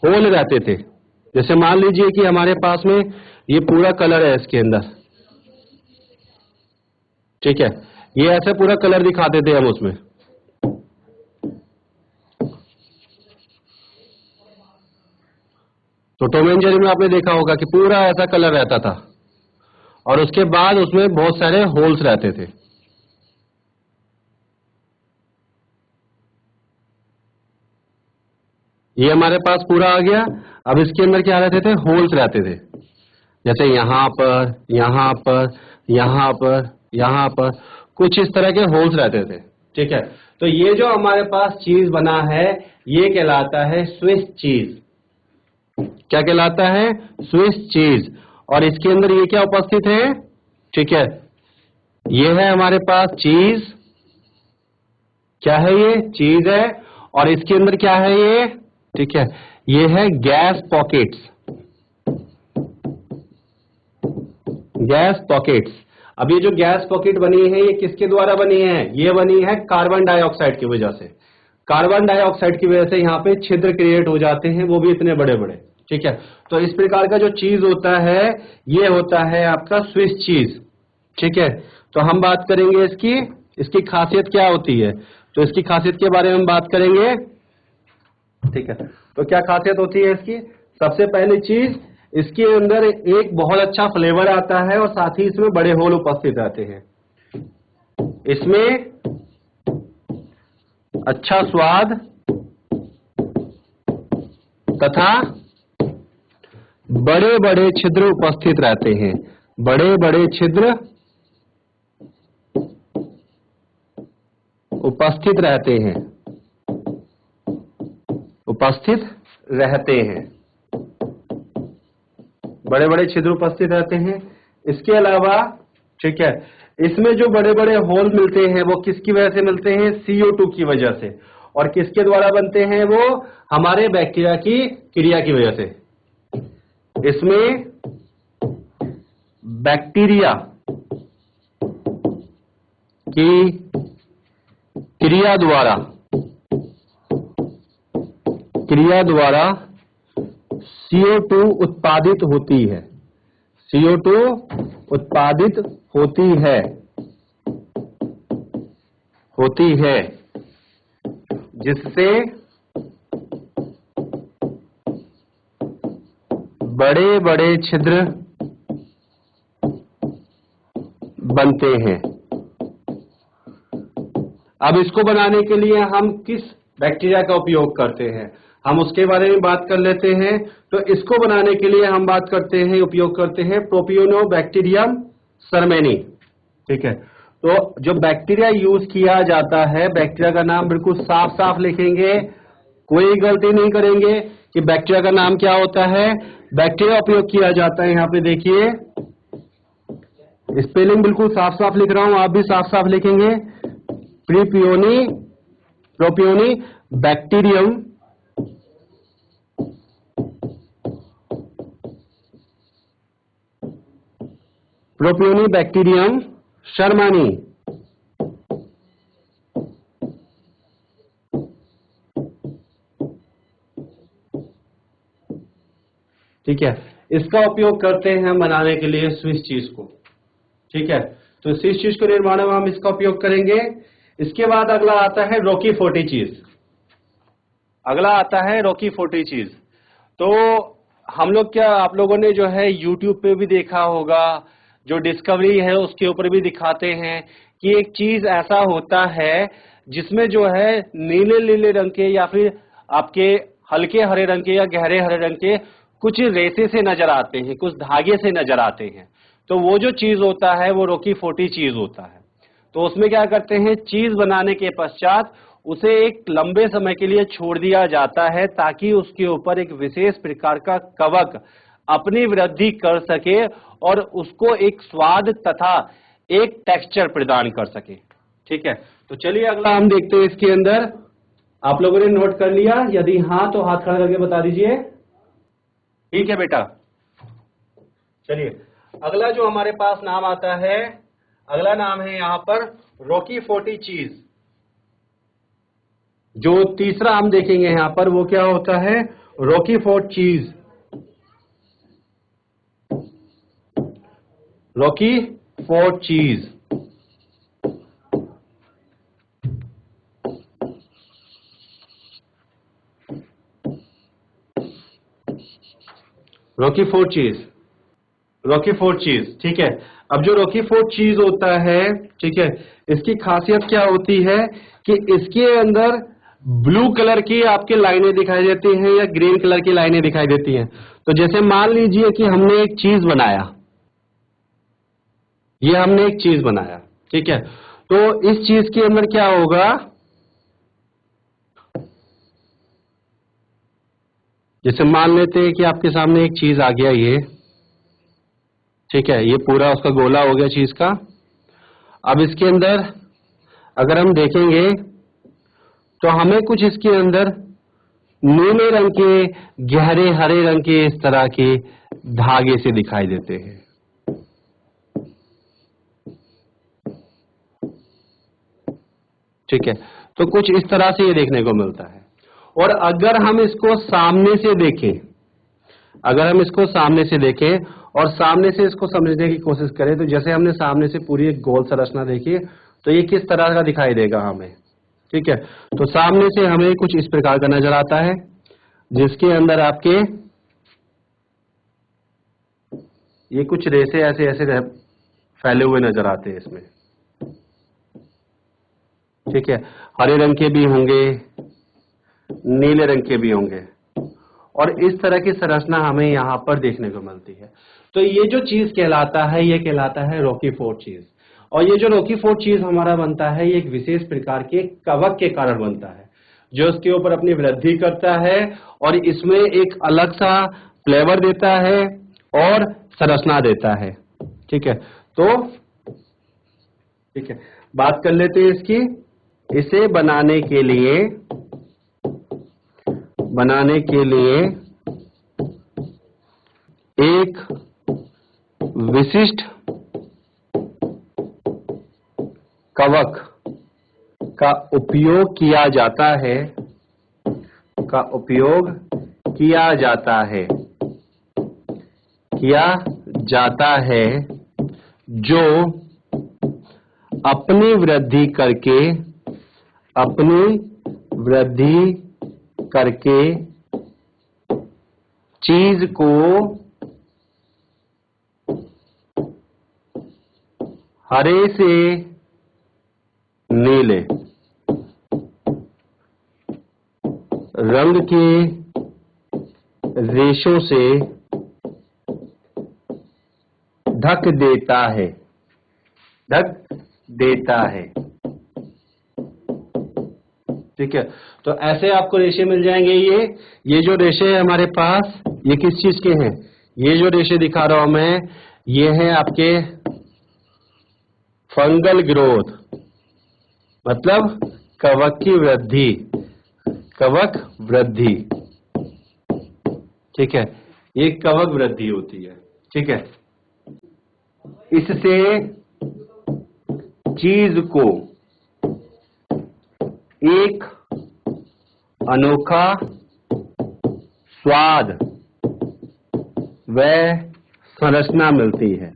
होल रहते थे। जैसे मान लीजिए कि हमारे पास में ये पूरा कलर है इसके अंदर। ठीक है, ये ऐसे पूरा कलर दिखाते थे हम उसमें। तो टॉम एंड जेरी में आपने देखा होगा कि पूरा ऐसा कलर रहता था, और उसके बाद उसमें बहुत सारे होल्स रहते थे। ये हमारे पास पूरा आ गया। अब इसके अंदर क्या रहते थे, होल्स रहते थे, जैसे यहां पर, यहां पर, यहां पर, यहां पर, कुछ इस तरह के होल्स रहते थे। ठीक है, तो ये जो हमारे पास चीज बना है ये कहलाता है स्विस चीज। क्या कहलाता है, स्विस चीज। और इसके अंदर ये क्या उपस्थित है, ठीक है, ये है हमारे पास चीज। क्या है ये, चीज है, और इसके अंदर क्या है ये, ठीक है, ये है गैस पॉकेट्स। Gas pockets. अब ये जो गैस पॉकेट बनी है ये किसके द्वारा बनी है? ये बनी है कार्बन डाइऑक्साइड की वजह से। कार्बन डाइऑक्साइड की वजह से यहाँ पे छिद्र क्रिएट हो जाते हैं, वो भी इतने बड़े बड़े। ठीक है, तो इस प्रकार का जो चीज होता है ये होता है आपका स्विस चीज। ठीक है, तो हम बात करेंगे इसकी खासियत क्या होती है, तो इसकी खासियत के बारे में हम बात करेंगे। ठीक है, तो क्या खासियत होती है इसकी? सबसे पहली चीज, इसके अंदर एक बहुत अच्छा फ्लेवर आता है और साथ ही इसमें बड़े होल उपस्थित रहते हैं। इसमें अच्छा स्वाद तथा बड़े बड़े छिद्र उपस्थित रहते हैं। बड़े बड़े छिद्र उपस्थित रहते हैं, उपस्थित रहते हैं, बड़े बड़े छिद्र उपस्थित रहते हैं। इसके अलावा ठीक है, इसमें जो बड़े बड़े होल मिलते हैं वो किसकी वजह से मिलते हैं? CO2 की वजह से। और किसके द्वारा बनते हैं? वो हमारे बैक्टीरिया की क्रिया की वजह से। इसमें बैक्टीरिया की क्रिया द्वारा CO2 उत्पादित होती है, CO2 उत्पादित होती है, जिससे बड़े बड़े छिद्र बनते हैं। अब इसको बनाने के लिए हम किस बैक्टीरिया का उपयोग करते हैं, हम उसके बारे में बात कर लेते हैं। तो इसको बनाने के लिए हम बात करते हैं, उपयोग करते हैं प्रोपियोनोबैक्टीरियम सरमैनी। ठीक है, तो जो बैक्टीरिया यूज किया जाता है, बैक्टीरिया का नाम बिल्कुल साफ साफ लिखेंगे, कोई गलती नहीं करेंगे कि बैक्टीरिया का नाम क्या होता है। बैक्टीरिया उपयोग किया जाता है, यहाँ पे देखिए स्पेलिंग बिल्कुल साफ साफ लिख रहा हूं, आप भी साफ साफ लिखेंगे। प्रोपियोनिबैक्टीरियम शर्मानी। ठीक है, इसका उपयोग करते हैं हम बनाने के लिए स्विस चीज को। ठीक है, तो स्विस चीज के निर्माण में हम इसका उपयोग करेंगे। इसके बाद अगला आता है रोकीफोर्टी चीज। अगला आता है रोकीफोर्टी चीज। तो हम लोग क्या, आप लोगों ने जो है YouTube पे भी देखा होगा, जो डिस्कवरी है उसके ऊपर भी दिखाते हैं कि एक चीज ऐसा होता है जिसमें जो है नीले नीले रंग के या फिर आपके हल्के हरे रंग के या गहरे हरे रंग के कुछ रेसे से नजर आते हैं, कुछ धागे से नजर आते हैं। तो वो जो चीज होता है वो रोकीफोर्टी चीज होता है। तो उसमें क्या करते हैं, चीज बनाने के पश्चात उसे एक लंबे समय के लिए छोड़ दिया जाता है ताकि उसके ऊपर एक विशेष प्रकार का कवक अपनी वृद्धि कर सके और उसको एक स्वाद तथा एक टेक्सचर प्रदान कर सके। ठीक है, तो चलिए अगला हम देखते हैं। इसके अंदर आप लोगों ने नोट कर लिया? यदि हाँ तो हाथ खड़ा करके बता दीजिए। ठीक है बेटा, चलिए अगला जो हमारे पास नाम आता है, अगला नाम है यहां पर रोकीफोर्टी चीज। जो तीसरा हम देखेंगे यहां पर वो क्या होता है, रोकीफोर्ट चीज। रोकीफोर्ट चीज। रोकीफोर्ट चीज, रोकीफोर्ट चीज। ठीक है, अब जो रोकीफोर्ट चीज होता है, ठीक है, इसकी खासियत क्या होती है कि इसके अंदर ब्लू कलर की आपके लाइनें दिखाई देती हैं या ग्रीन कलर की लाइनें दिखाई देती हैं। तो जैसे मान लीजिए कि हमने एक चीज बनाया, ये हमने एक चीज बनाया, ठीक है, तो इस चीज के अंदर क्या होगा, जैसे मान लेते हैं कि आपके सामने एक चीज आ गया ये, ठीक है, ये पूरा उसका गोला हो गया चीज का। अब इसके अंदर अगर हम देखेंगे तो हमें कुछ इसके अंदर नीले रंग के, गहरे हरे रंग के इस तरह के धागे से दिखाई देते हैं। ठीक है, तो कुछ इस तरह से ये देखने को मिलता है। और अगर हम इसको सामने से देखें, अगर हम इसको सामने से देखें और सामने से इसको समझने की कोशिश करें, तो जैसे हमने सामने से पूरी एक गोल संरचना देखी, तो ये किस तरह का दिखाई देगा हमें। ठीक है, तो सामने से हमें कुछ इस प्रकार का नजर आता है, जिसके अंदर आपके ये कुछ रेसे ऐसे ऐसे फैले हुए नजर आते हैं इसमें। ठीक है, हरे रंग के भी होंगे, नीले रंग के भी होंगे, और इस तरह की संरचना हमें यहां पर देखने को मिलती है। तो ये जो चीज कहलाता है, ये कहलाता है रॉकीफोर्ट चीज। और ये जो रॉकीफोर्ट चीज हमारा बनता है, ये एक विशेष प्रकार के कवक के कारण बनता है, जो उसके ऊपर अपनी वृद्धि करता है और इसमें एक अलग सा फ्लेवर देता है और संरचना देता है। ठीक है, तो ठीक है, बात कर लेते हैं इसकी। इसे बनाने के लिए एक विशिष्ट कवक का उपयोग किया जाता है, जो अपनी वृद्धि करके चीज को हरे से नीले रंग के रेशों से ढक देता है। ठीक है, तो ऐसे आपको रेशे मिल जाएंगे। ये जो रेशे है हमारे पास, ये किस चीज के हैं? ये जो रेशे दिखा रहा हूं मैं, ये हैं आपके फंगल ग्रोथ, मतलब कवक की वृद्धि, कवक वृद्धि। ठीक है, ये कवक वृद्धि होती है। ठीक है, इससे चीज को एक अनोखा स्वाद व संरचना मिलती है।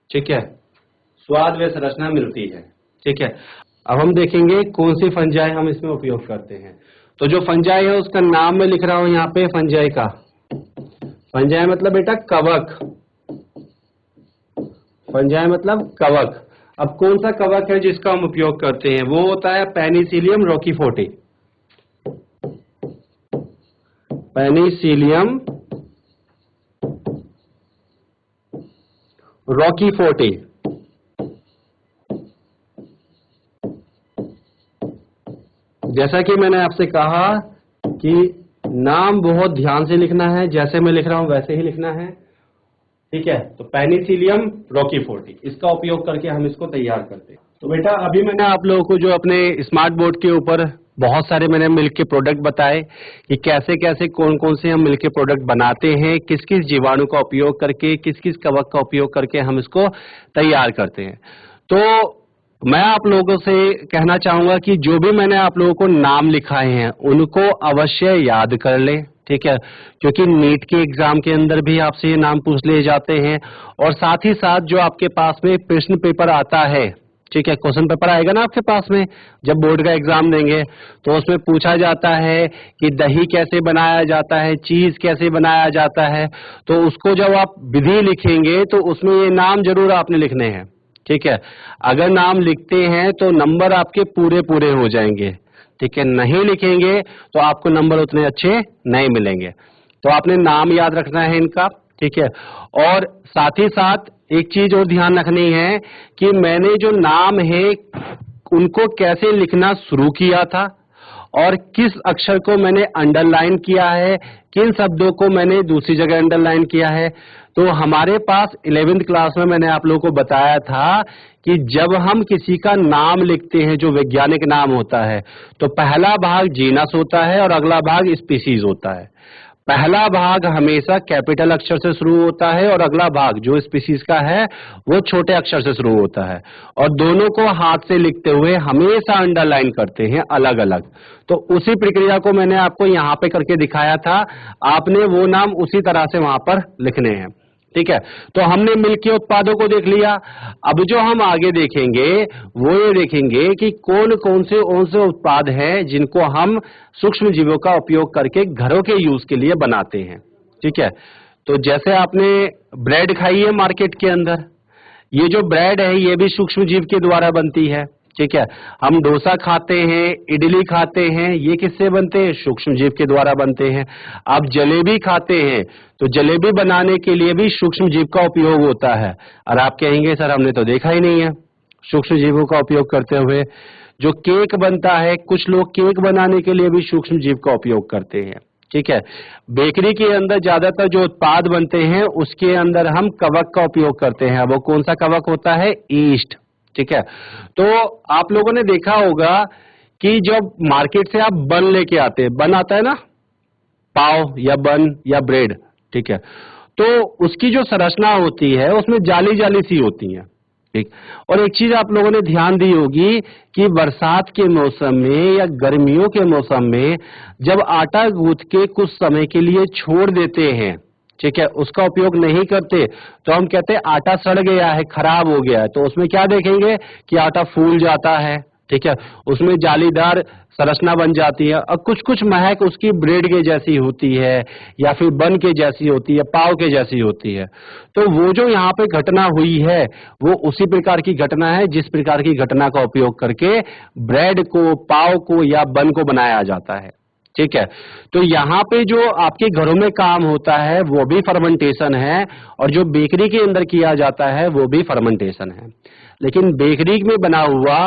ठीक है, स्वाद व संरचना मिलती है। ठीक है, अब हम देखेंगे कौन सी फंजाई हम इसमें उपयोग करते हैं। तो जो फंजाई है उसका नाम मैं लिख रहा हूं यहाँ पे, फंजाई का। फंजाई मतलब बेटा कवक, फंजाई मतलब कवक। अब कौन सा कवक है जिसका हम उपयोग करते हैं? वो होता है पेनिसिलियम रॉकीफोर्टे। पेनिसिलियम रॉकीफोर्टे। जैसा कि मैंने आपसे कहा कि नाम बहुत ध्यान से लिखना है, जैसे मैं लिख रहा हूं वैसे ही लिखना है। ठीक है, तो पेनिसिलियम रॉकीफोर्टे, इसका उपयोग करके हम इसको तैयार करते हैं। तो बेटा अभी मैंने आप लोगों को जो अपने स्मार्ट बोर्ड के ऊपर बहुत सारे मैंने मिल्क के प्रोडक्ट बताए कि कैसे कैसे कौन कौन से हम मिल्क के प्रोडक्ट बनाते हैं, किस किस जीवाणु का उपयोग करके, किस किस कवक का उपयोग करके हम इसको तैयार करते हैं। तो मैं आप लोगों से कहना चाहूंगा कि जो भी मैंने आप लोगों को नाम लिखाए हैं उनको अवश्य याद कर लें। ठीक है, क्योंकि नीट के एग्जाम के अंदर भी आपसे ये नाम पूछ लिए जाते हैं, और साथ ही साथ जो आपके पास में प्रश्न पेपर आता है, ठीक है, क्वेश्चन पेपर आएगा ना आपके पास में जब बोर्ड का एग्जाम देंगे, तो उसमें पूछा जाता है कि दही कैसे बनाया जाता है, चीज कैसे बनाया जाता है। तो उसको जब आप विधि लिखेंगे तो उसमें ये नाम जरूर आपने लिखने हैं। ठीक है, अगर नाम लिखते हैं तो नंबर आपके पूरे पूरे हो जाएंगे। ठीक है, नहीं लिखेंगे तो आपको नंबर उतने अच्छे नहीं मिलेंगे। तो आपने नाम याद रखना है इनका। ठीक है, और साथ ही साथ एक चीज और ध्यान रखनी है कि मैंने जो नाम है उनको कैसे लिखना शुरू किया था और किस अक्षर को मैंने अंडरलाइन किया है, किन शब्दों को मैंने दूसरी जगह अंडरलाइन किया है। तो हमारे पास 11वीं क्लास में मैंने आप लोगों को बताया था कि जब हम किसी का नाम लिखते हैं जो वैज्ञानिक नाम होता है, तो पहला भाग जीनस होता है और अगला भाग स्पीसीज होता है। पहला भाग हमेशा कैपिटल अक्षर से शुरू होता है और अगला भाग जो स्पीसीज का है वो छोटे अक्षर से शुरू होता है, और दोनों को हाथ से लिखते हुए हमेशा अंडरलाइन करते हैं अलग अलग। तो उसी प्रक्रिया को मैंने आपको यहाँ पे करके दिखाया था, आपने वो नाम उसी तरह से वहां पर लिखने हैं। ठीक है, तो हमने मिल्क उत्पादों को देख लिया। अब जो हम आगे देखेंगे वो ये देखेंगे कि कौन कौन से उत्पाद हैं जिनको हम सूक्ष्म जीवों का उपयोग करके घरों के यूज के लिए बनाते हैं। ठीक है, तो जैसे आपने ब्रेड खाई है मार्केट के अंदर, ये जो ब्रेड है ये भी सूक्ष्म जीव के द्वारा बनती है। ठीक है, हम डोसा खाते हैं, इडली खाते हैं, ये किससे बनते हैं? सूक्ष्म जीव के द्वारा बनते हैं। आप जलेबी खाते हैं तो जलेबी बनाने के लिए भी सूक्ष्म जीव का उपयोग होता है, और आप कहेंगे सर हमने तो देखा ही नहीं है सूक्ष्म जीवों का उपयोग करते हुए। जो केक बनता है, कुछ लोग केक बनाने के लिए भी सूक्ष्म जीव का उपयोग करते हैं। ठीक है, बेकरी के अंदर ज्यादातर जो उत्पाद बनते हैं उसके अंदर हम कवक का उपयोग करते हैं। वो कौन सा कवक होता है? ईस्ट। ठीक है, तो आप लोगों ने देखा होगा कि जब मार्केट से आप बन लेके आते हैं, बन आता है ना, पाव या बन या ब्रेड। ठीक है, तो उसकी जो संरचना होती है उसमें जाली जाली सी होती है। ठीक, और एक चीज आप लोगों ने ध्यान दी होगी कि बरसात के मौसम में या गर्मियों के मौसम में जब आटा गूंथ के कुछ समय के लिए छोड़ देते हैं, ठीक है, उसका उपयोग नहीं करते, तो हम कहते हैं आटा सड़ गया है, खराब हो गया है। तो उसमें क्या देखेंगे कि आटा फूल जाता है। ठीक है, उसमें जालीदार संरचना बन जाती है और कुछ कुछ महक उसकी ब्रेड के जैसी होती है या फिर बन के जैसी होती है, पाव के जैसी होती है। तो वो जो यहाँ पे घटना हुई है वो उसी प्रकार की घटना है जिस प्रकार की घटना का उपयोग करके ब्रेड को, पाव को या बन को बनाया जाता है। ठीक है, तो यहाँ पे जो आपके घरों में काम होता है वो भी फर्मेंटेशन है, और जो बेकरी के अंदर किया जाता है वो भी फर्मेंटेशन है। लेकिन बेकरी में बना हुआ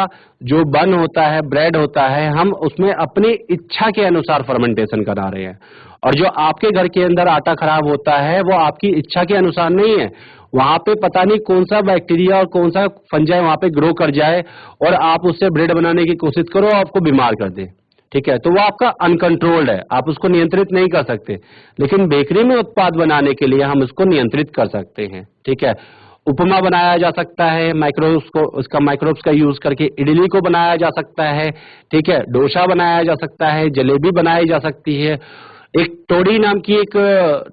जो बन होता है, ब्रेड होता है, हम उसमें अपनी इच्छा के अनुसार फर्मेंटेशन करा रहे हैं। और जो आपके घर के अंदर आटा खराब होता है वो आपकी इच्छा के अनुसार नहीं है, वहां पे पता नहीं कौन सा बैक्टीरिया और कौन सा फंजाई वहां पे ग्रो कर जाए और आप उससे ब्रेड बनाने की कोशिश करो, आपको बीमार कर दे। ठीक है, तो वो आपका अनकंट्रोल्ड है, आप उसको नियंत्रित नहीं कर सकते। लेकिन बेकरी में उत्पाद बनाने के लिए हम उसको नियंत्रित कर सकते हैं। ठीक है, उपमा बनाया जा सकता है, उसका माइक्रोब्स का यूज करके इडली को बनाया जा सकता है। ठीक है, डोसा बनाया जा सकता है, जलेबी बनाई जा सकती है। एक टोडी नाम की एक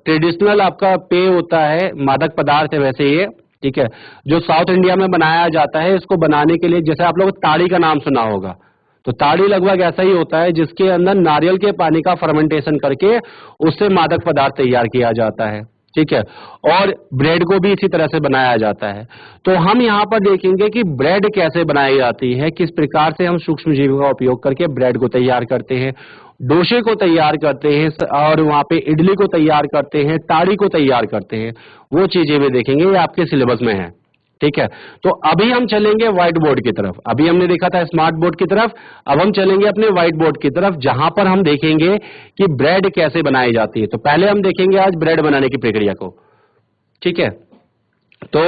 ट्रेडिशनल आपका पेय होता है, मादक पदार्थ है वैसे ये। ठीक है, जो साउथ इंडिया में बनाया जाता है, इसको बनाने के लिए जैसे आप लोग ताड़ी का नाम सुना होगा, तो ताड़ी लगभग ऐसा ही होता है जिसके अंदर नारियल के पानी का फर्मेंटेशन करके उससे मादक पदार्थ तैयार किया जाता है। ठीक है, और ब्रेड को भी इसी तरह से बनाया जाता है। तो हम यहाँ पर देखेंगे कि ब्रेड कैसे बनाई जाती है, किस प्रकार से हम सूक्ष्म जीवों का उपयोग करके ब्रेड को तैयार करते हैं, डोसे को तैयार करते हैं, और वहाँ पे इडली को तैयार करते हैं, ताड़ी को तैयार करते हैं। वो चीजें भी देखेंगे, ये आपके सिलेबस में है। ठीक है, तो अभी हम चलेंगे व्हाइट बोर्ड की तरफ। अभी हमने देखा था स्मार्ट बोर्ड की तरफ, अब हम चलेंगे अपने व्हाइट बोर्ड की तरफ जहां पर हम देखेंगे कि ब्रेड कैसे बनाई जाती है। तो पहले हम देखेंगे आज ब्रेड बनाने की प्रक्रिया को। ठीक है, तो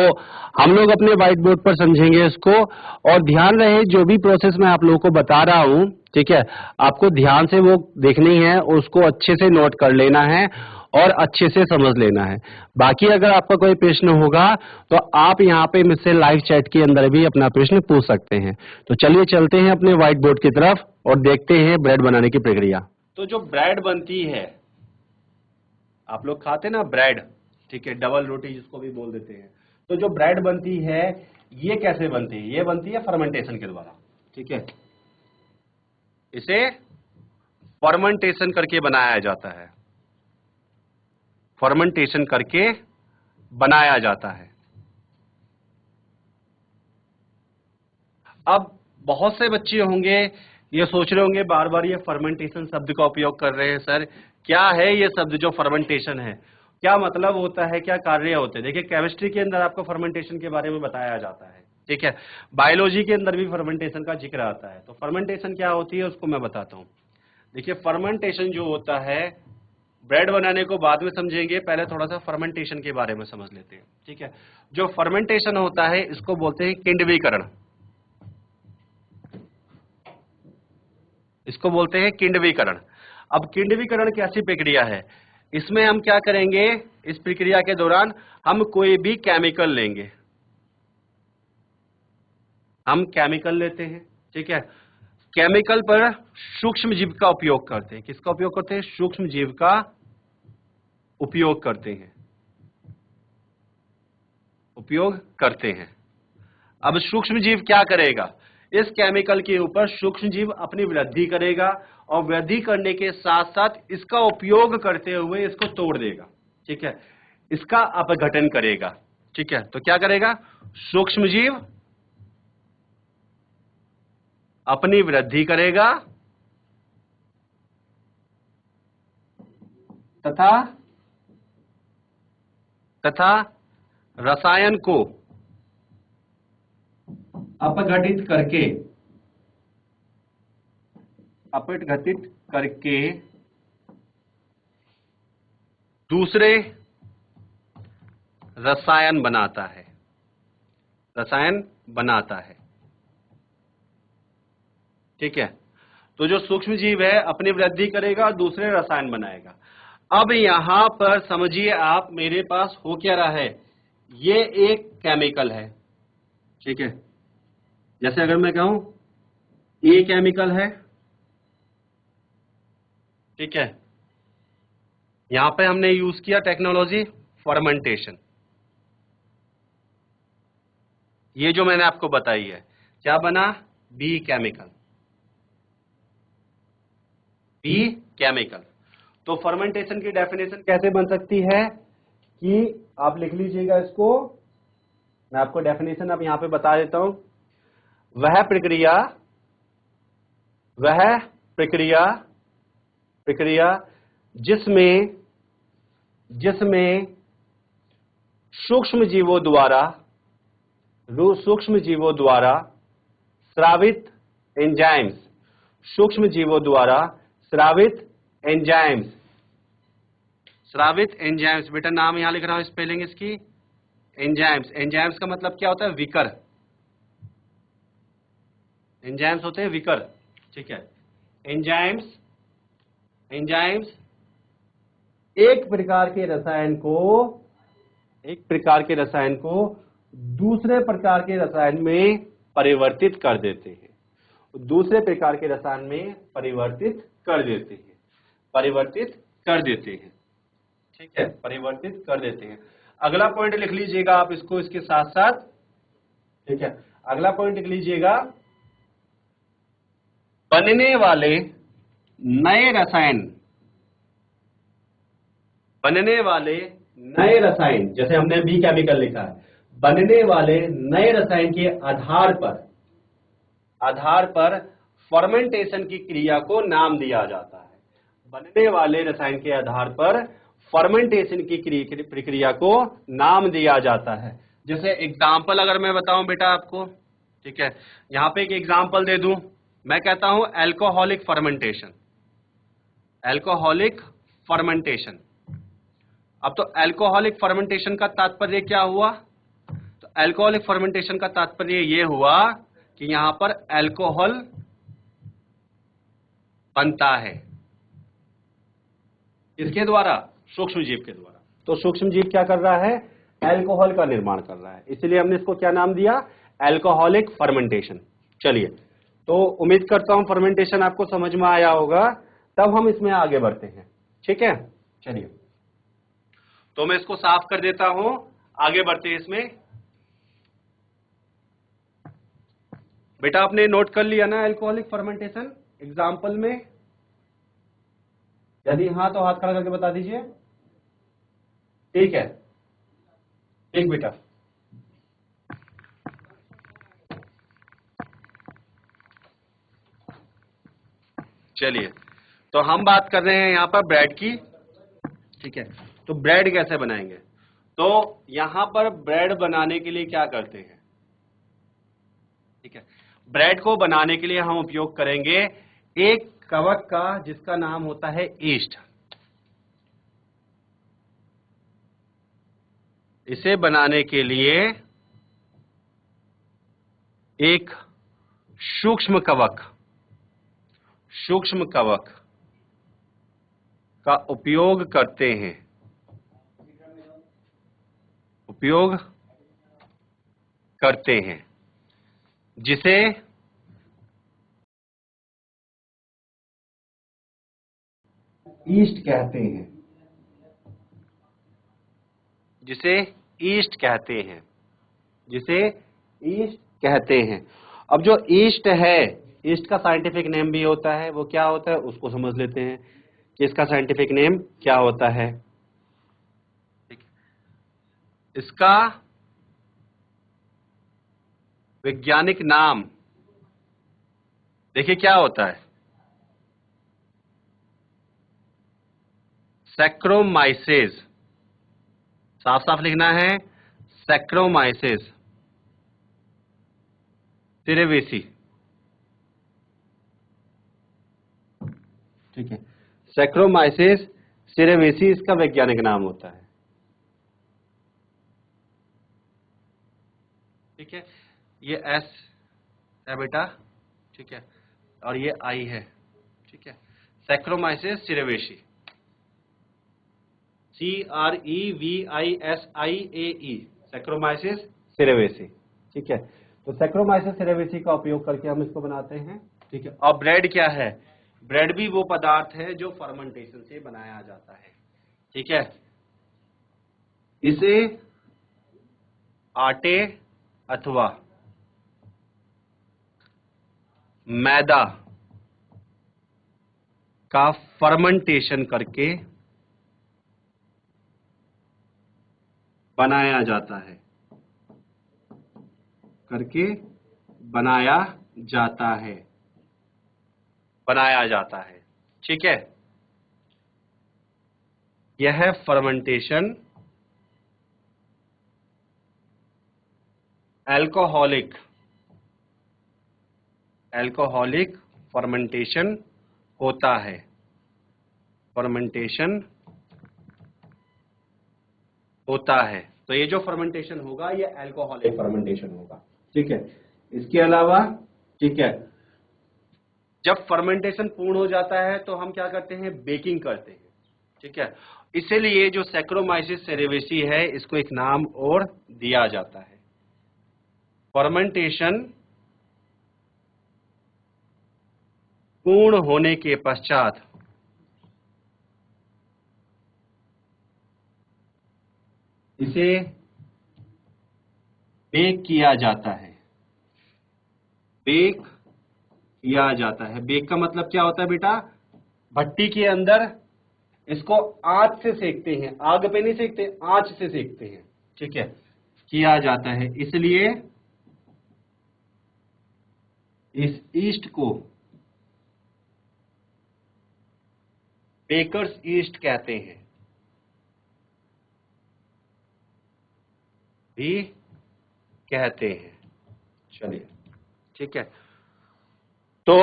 हम लोग अपने व्हाइट बोर्ड पर समझेंगे इसको, और ध्यान रहे जो भी प्रोसेस मैं आप लोगों को बता रहा हूं, ठीक है, आपको ध्यान से वो देखनी है, उसको अच्छे से नोट कर लेना है और अच्छे से समझ लेना है। बाकी अगर आपका कोई प्रश्न होगा तो आप यहाँ पे मुझसे लाइव चैट के अंदर भी अपना प्रश्न पूछ सकते हैं। तो चलिए चलते हैं अपने व्हाइट बोर्ड की तरफ और देखते हैं ब्रेड बनाने की प्रक्रिया। तो जो ब्रेड बनती है, आप लोग खाते ना ब्रेड, ठीक है, डबल रोटी जिसको भी बोल देते हैं, तो जो ब्रेड बनती है ये कैसे बनती है? ये बनती है फर्मेंटेशन के द्वारा। ठीक है, इसे फर्मेंटेशन करके बनाया जाता है, फर्मेंटेशन करके बनाया जाता है। अब बहुत से बच्चे होंगे ये सोच रहे होंगे बार बार ये फर्मेंटेशन शब्द का उपयोग कर रहे हैं, सर क्या है ये शब्द जो फर्मेंटेशन है, क्या मतलब होता है, क्या कार्य होते हैं? देखिए केमिस्ट्री के अंदर आपको फर्मेंटेशन के बारे में बताया जाता है। ठीक है, बायोलॉजी के अंदर भी फर्मेंटेशन का जिक्र आता है। तो फर्मेंटेशन क्या होती है उसको मैं बताता हूं। देखिए फर्मेंटेशन जो होता है, ब्रेड बनाने को बाद में समझेंगे, पहले थोड़ा सा फर्मेंटेशन के बारे में समझ लेते हैं। ठीक है, जो फर्मेंटेशन होता है इसको बोलते हैं किण्विकरण, इसको बोलते हैं किण्विकरण। अब किण्विकरण कैसी प्रक्रिया है? इसमें हम क्या करेंगे, इस प्रक्रिया के दौरान हम कोई भी केमिकल लेंगे, हम केमिकल लेते हैं, ठीक है। केमिकल पर सूक्ष्म जीव का उपयोग करते हैं। किसका उपयोग करते हैं? सूक्ष्म जीव का उपयोग करते हैं, उपयोग करते हैं। अब सूक्ष्म जीव क्या करेगा? इस केमिकल के ऊपर सूक्ष्म जीव अपनी वृद्धि करेगा और वृद्धि करने के साथ साथ इसका उपयोग करते हुए इसको तोड़ देगा, ठीक है, इसका अपघटन करेगा, ठीक है। तो क्या करेगा? सूक्ष्म जीव अपनी वृद्धि करेगा तथा रसायन को अपघटित करके दूसरे रसायन बनाता है, ठीक है। तो जो सूक्ष्म जीव है अपनी वृद्धि करेगा और दूसरे रसायन बनाएगा। अब यहां पर समझिए आप, मेरे पास हो क्या रहा है, ये एक केमिकल है, ठीक है। जैसे अगर मैं कहूं ए केमिकल है, ठीक है, यहां पे हमने यूज किया टेक्नोलॉजी फर्मेंटेशन, ये जो मैंने आपको बताई है, क्या बना? B chemical. तो फर्मेंटेशन की डेफिनेशन कैसे बन सकती है कि आप लिख लीजिएगा इसको, मैं आपको डेफिनेशन अब यहां पे बता देता हूं। वह प्रक्रिया जिसमें सूक्ष्म जीवों द्वारा स्रावित एंजाइम्स, बेटा नाम यहां लिख रहा हूं, स्पेलिंग इसकी एंजाइम्स का मतलब क्या होता है? विकर, एंजाइम्स होते हैं विकर, ठीक है। एंजाइम्स एक प्रकार के रसायन को दूसरे प्रकार के रसायन में परिवर्तित कर देते हैं, ठीक है, परिवर्तित कर देते हैं। अगला पॉइंट लिख लीजिएगा आप इसको इसके साथ साथ, ठीक है। अगला पॉइंट लिख लीजिएगा, बनने वाले नए रसायन, जैसे हमने बी केमिकल लिखा है, बनने वाले नए रसायन के आधार पर फर्मेंटेशन की क्रिया को नाम दिया जाता है। बनने वाले रसायन के आधार पर फर्मेंटेशन की प्रक्रिया को नाम दिया जाता है। जैसे एग्जाम्पल अगर मैं बताऊं बेटा आपको, ठीक है, यहां पे एक एग्जाम्पल दे दूं, मैं कहता हूं अल्कोहलिक फर्मेंटेशन। अब तो अल्कोहलिक फर्मेंटेशन का तात्पर्य क्या हुआ? तो अल्कोहलिक फर्मेंटेशन का तात्पर्य ये हुआ कि यहां पर अल्कोहल बनता है, इसके द्वारा? सूक्ष्म जीव के द्वारा। तो सूक्ष्म जीव क्या कर रहा है? अल्कोहल का निर्माण कर रहा है, इसलिए हमने इसको क्या नाम दिया? Alcoholic fermentation. चलिए, तो उम्मीद करता हूं फर्मेंटेशन आपको समझ में आया होगा, तब हम इसमें आगे बढ़ते हैं, ठीक है। चलिए, तो मैं इसको साफ कर देता हूं, आगे बढ़ते हैं इसमें। बेटा आपने नोट कर लिया ना अल्कोहलिक फर्मेंटेशन एग्जाम्पल में? यदि हाँ तो हाथ खड़ा करके बता दीजिए। ठीक है, ठीक बेटा। चलिए, तो हम बात कर रहे हैं यहां पर ब्रेड की, ठीक है। तो ब्रेड कैसे बनाएंगे? तो यहां पर ब्रेड बनाने के लिए क्या करते हैं, ठीक है, ब्रेड को बनाने के लिए हम उपयोग करेंगे एक कवक का जिसका नाम होता है ईस्ट। इसे बनाने के लिए एक सूक्ष्म कवक का उपयोग करते हैं, उपयोग करते हैं, जिसे ईस्ट कहते हैं, जिसे ईस्ट कहते हैं, जिसे ईस्ट कहते हैं। अब जो ईस्ट है, ईस्ट का साइंटिफिक नेम भी होता है, वो क्या होता है उसको समझ लेते हैं कि इसका साइंटिफिक नेम क्या होता है। इसका वैज्ञानिक नाम देखिए क्या होता है, सैक्रोमाइसेस। साफ साफ लिखना है, सैक्रोमाइसेस सिरेवेसी। ठीक है, सैक्रोमाइसेस सिरेवेसी इसका वैज्ञानिक नाम होता है। ठीक है, ये एस है बेटा, ठीक है, और ये आई है। ठीक है, सैक्रोमाइसेस सिरेवेसी, CREVISIAE, सैक्रोमाइसेस सिरेवेसी। ठीक है, तो सैक्रोमाइसेस सिरेवेसी का उपयोग करके हम इसको बनाते हैं। ठीक है, और ब्रेड क्या है, ब्रेड भी वो पदार्थ है जो फर्मेंटेशन से बनाया जाता है। ठीक है, इसे आटे अथवा मैदा का फर्मेंटेशन करके बनाया जाता है, करके बनाया जाता है, बनाया जाता है। ठीक है, यह है फर्मेंटेशन एल्कोहलिक, एल्कोहलिक फर्मेंटेशन होता है, फर्मेंटेशन होता है। तो ये जो फर्मेंटेशन होगा ये एल्कोहलिक फर्मेंटेशन होगा। ठीक है, इसके अलावा ठीक है, जब फर्मेंटेशन पूर्ण हो जाता है तो हम क्या करते हैं, बेकिंग करते हैं। ठीक है, इसीलिए जो सैक्रोमाइसेस सेरेवेसी है इसको एक नाम और दिया जाता है। फर्मेंटेशन पूर्ण होने के पश्चात इसे बेक किया जाता है, बेक किया जाता है। बेक का मतलब क्या होता है बेटा, भट्टी के अंदर इसको आंच से सेकते हैं, आग पे नहीं सेकते, आंच से सेकते हैं। ठीक है, किया जाता है, इसलिए इस ईस्ट को बेकर्स ईस्ट कहते हैं, भी कहते हैं। चलिए, ठीक है, तो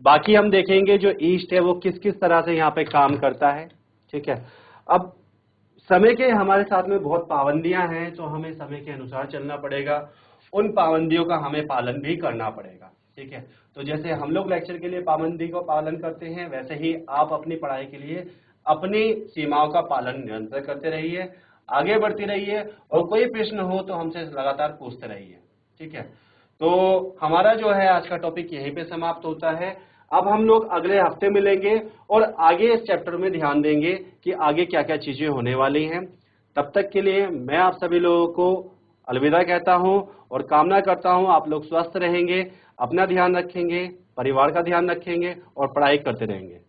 बाकी हम देखेंगे जो ईस्ट है वो किस किस तरह से यहाँ पे काम करता है। ठीक है, अब समय के हमारे साथ में बहुत पाबंदियां हैं, तो हमें समय के अनुसार चलना पड़ेगा, उन पाबंदियों का हमें पालन भी करना पड़ेगा। ठीक है, तो जैसे हम लोग लेक्चर के लिए पाबंदी का पालन करते हैं, वैसे ही आप अपनी पढ़ाई के लिए अपनी सीमाओं का पालन निरंतर करते रहिए, आगे बढ़ते रहिए, और कोई प्रश्न हो तो हमसे लगातार पूछते रहिए। ठीक है, तो हमारा जो है आज का टॉपिक यहीं पे समाप्त होता है। अब हम लोग अगले हफ्ते मिलेंगे और आगे इस चैप्टर में ध्यान देंगे कि आगे क्या क्या चीजें होने वाली हैं। तब तक के लिए मैं आप सभी लोगों को अलविदा कहता हूं और कामना करता हूं आप लोग स्वस्थ रहेंगे, अपना ध्यान रखेंगे, परिवार का ध्यान रखेंगे और पढ़ाई करते रहेंगे।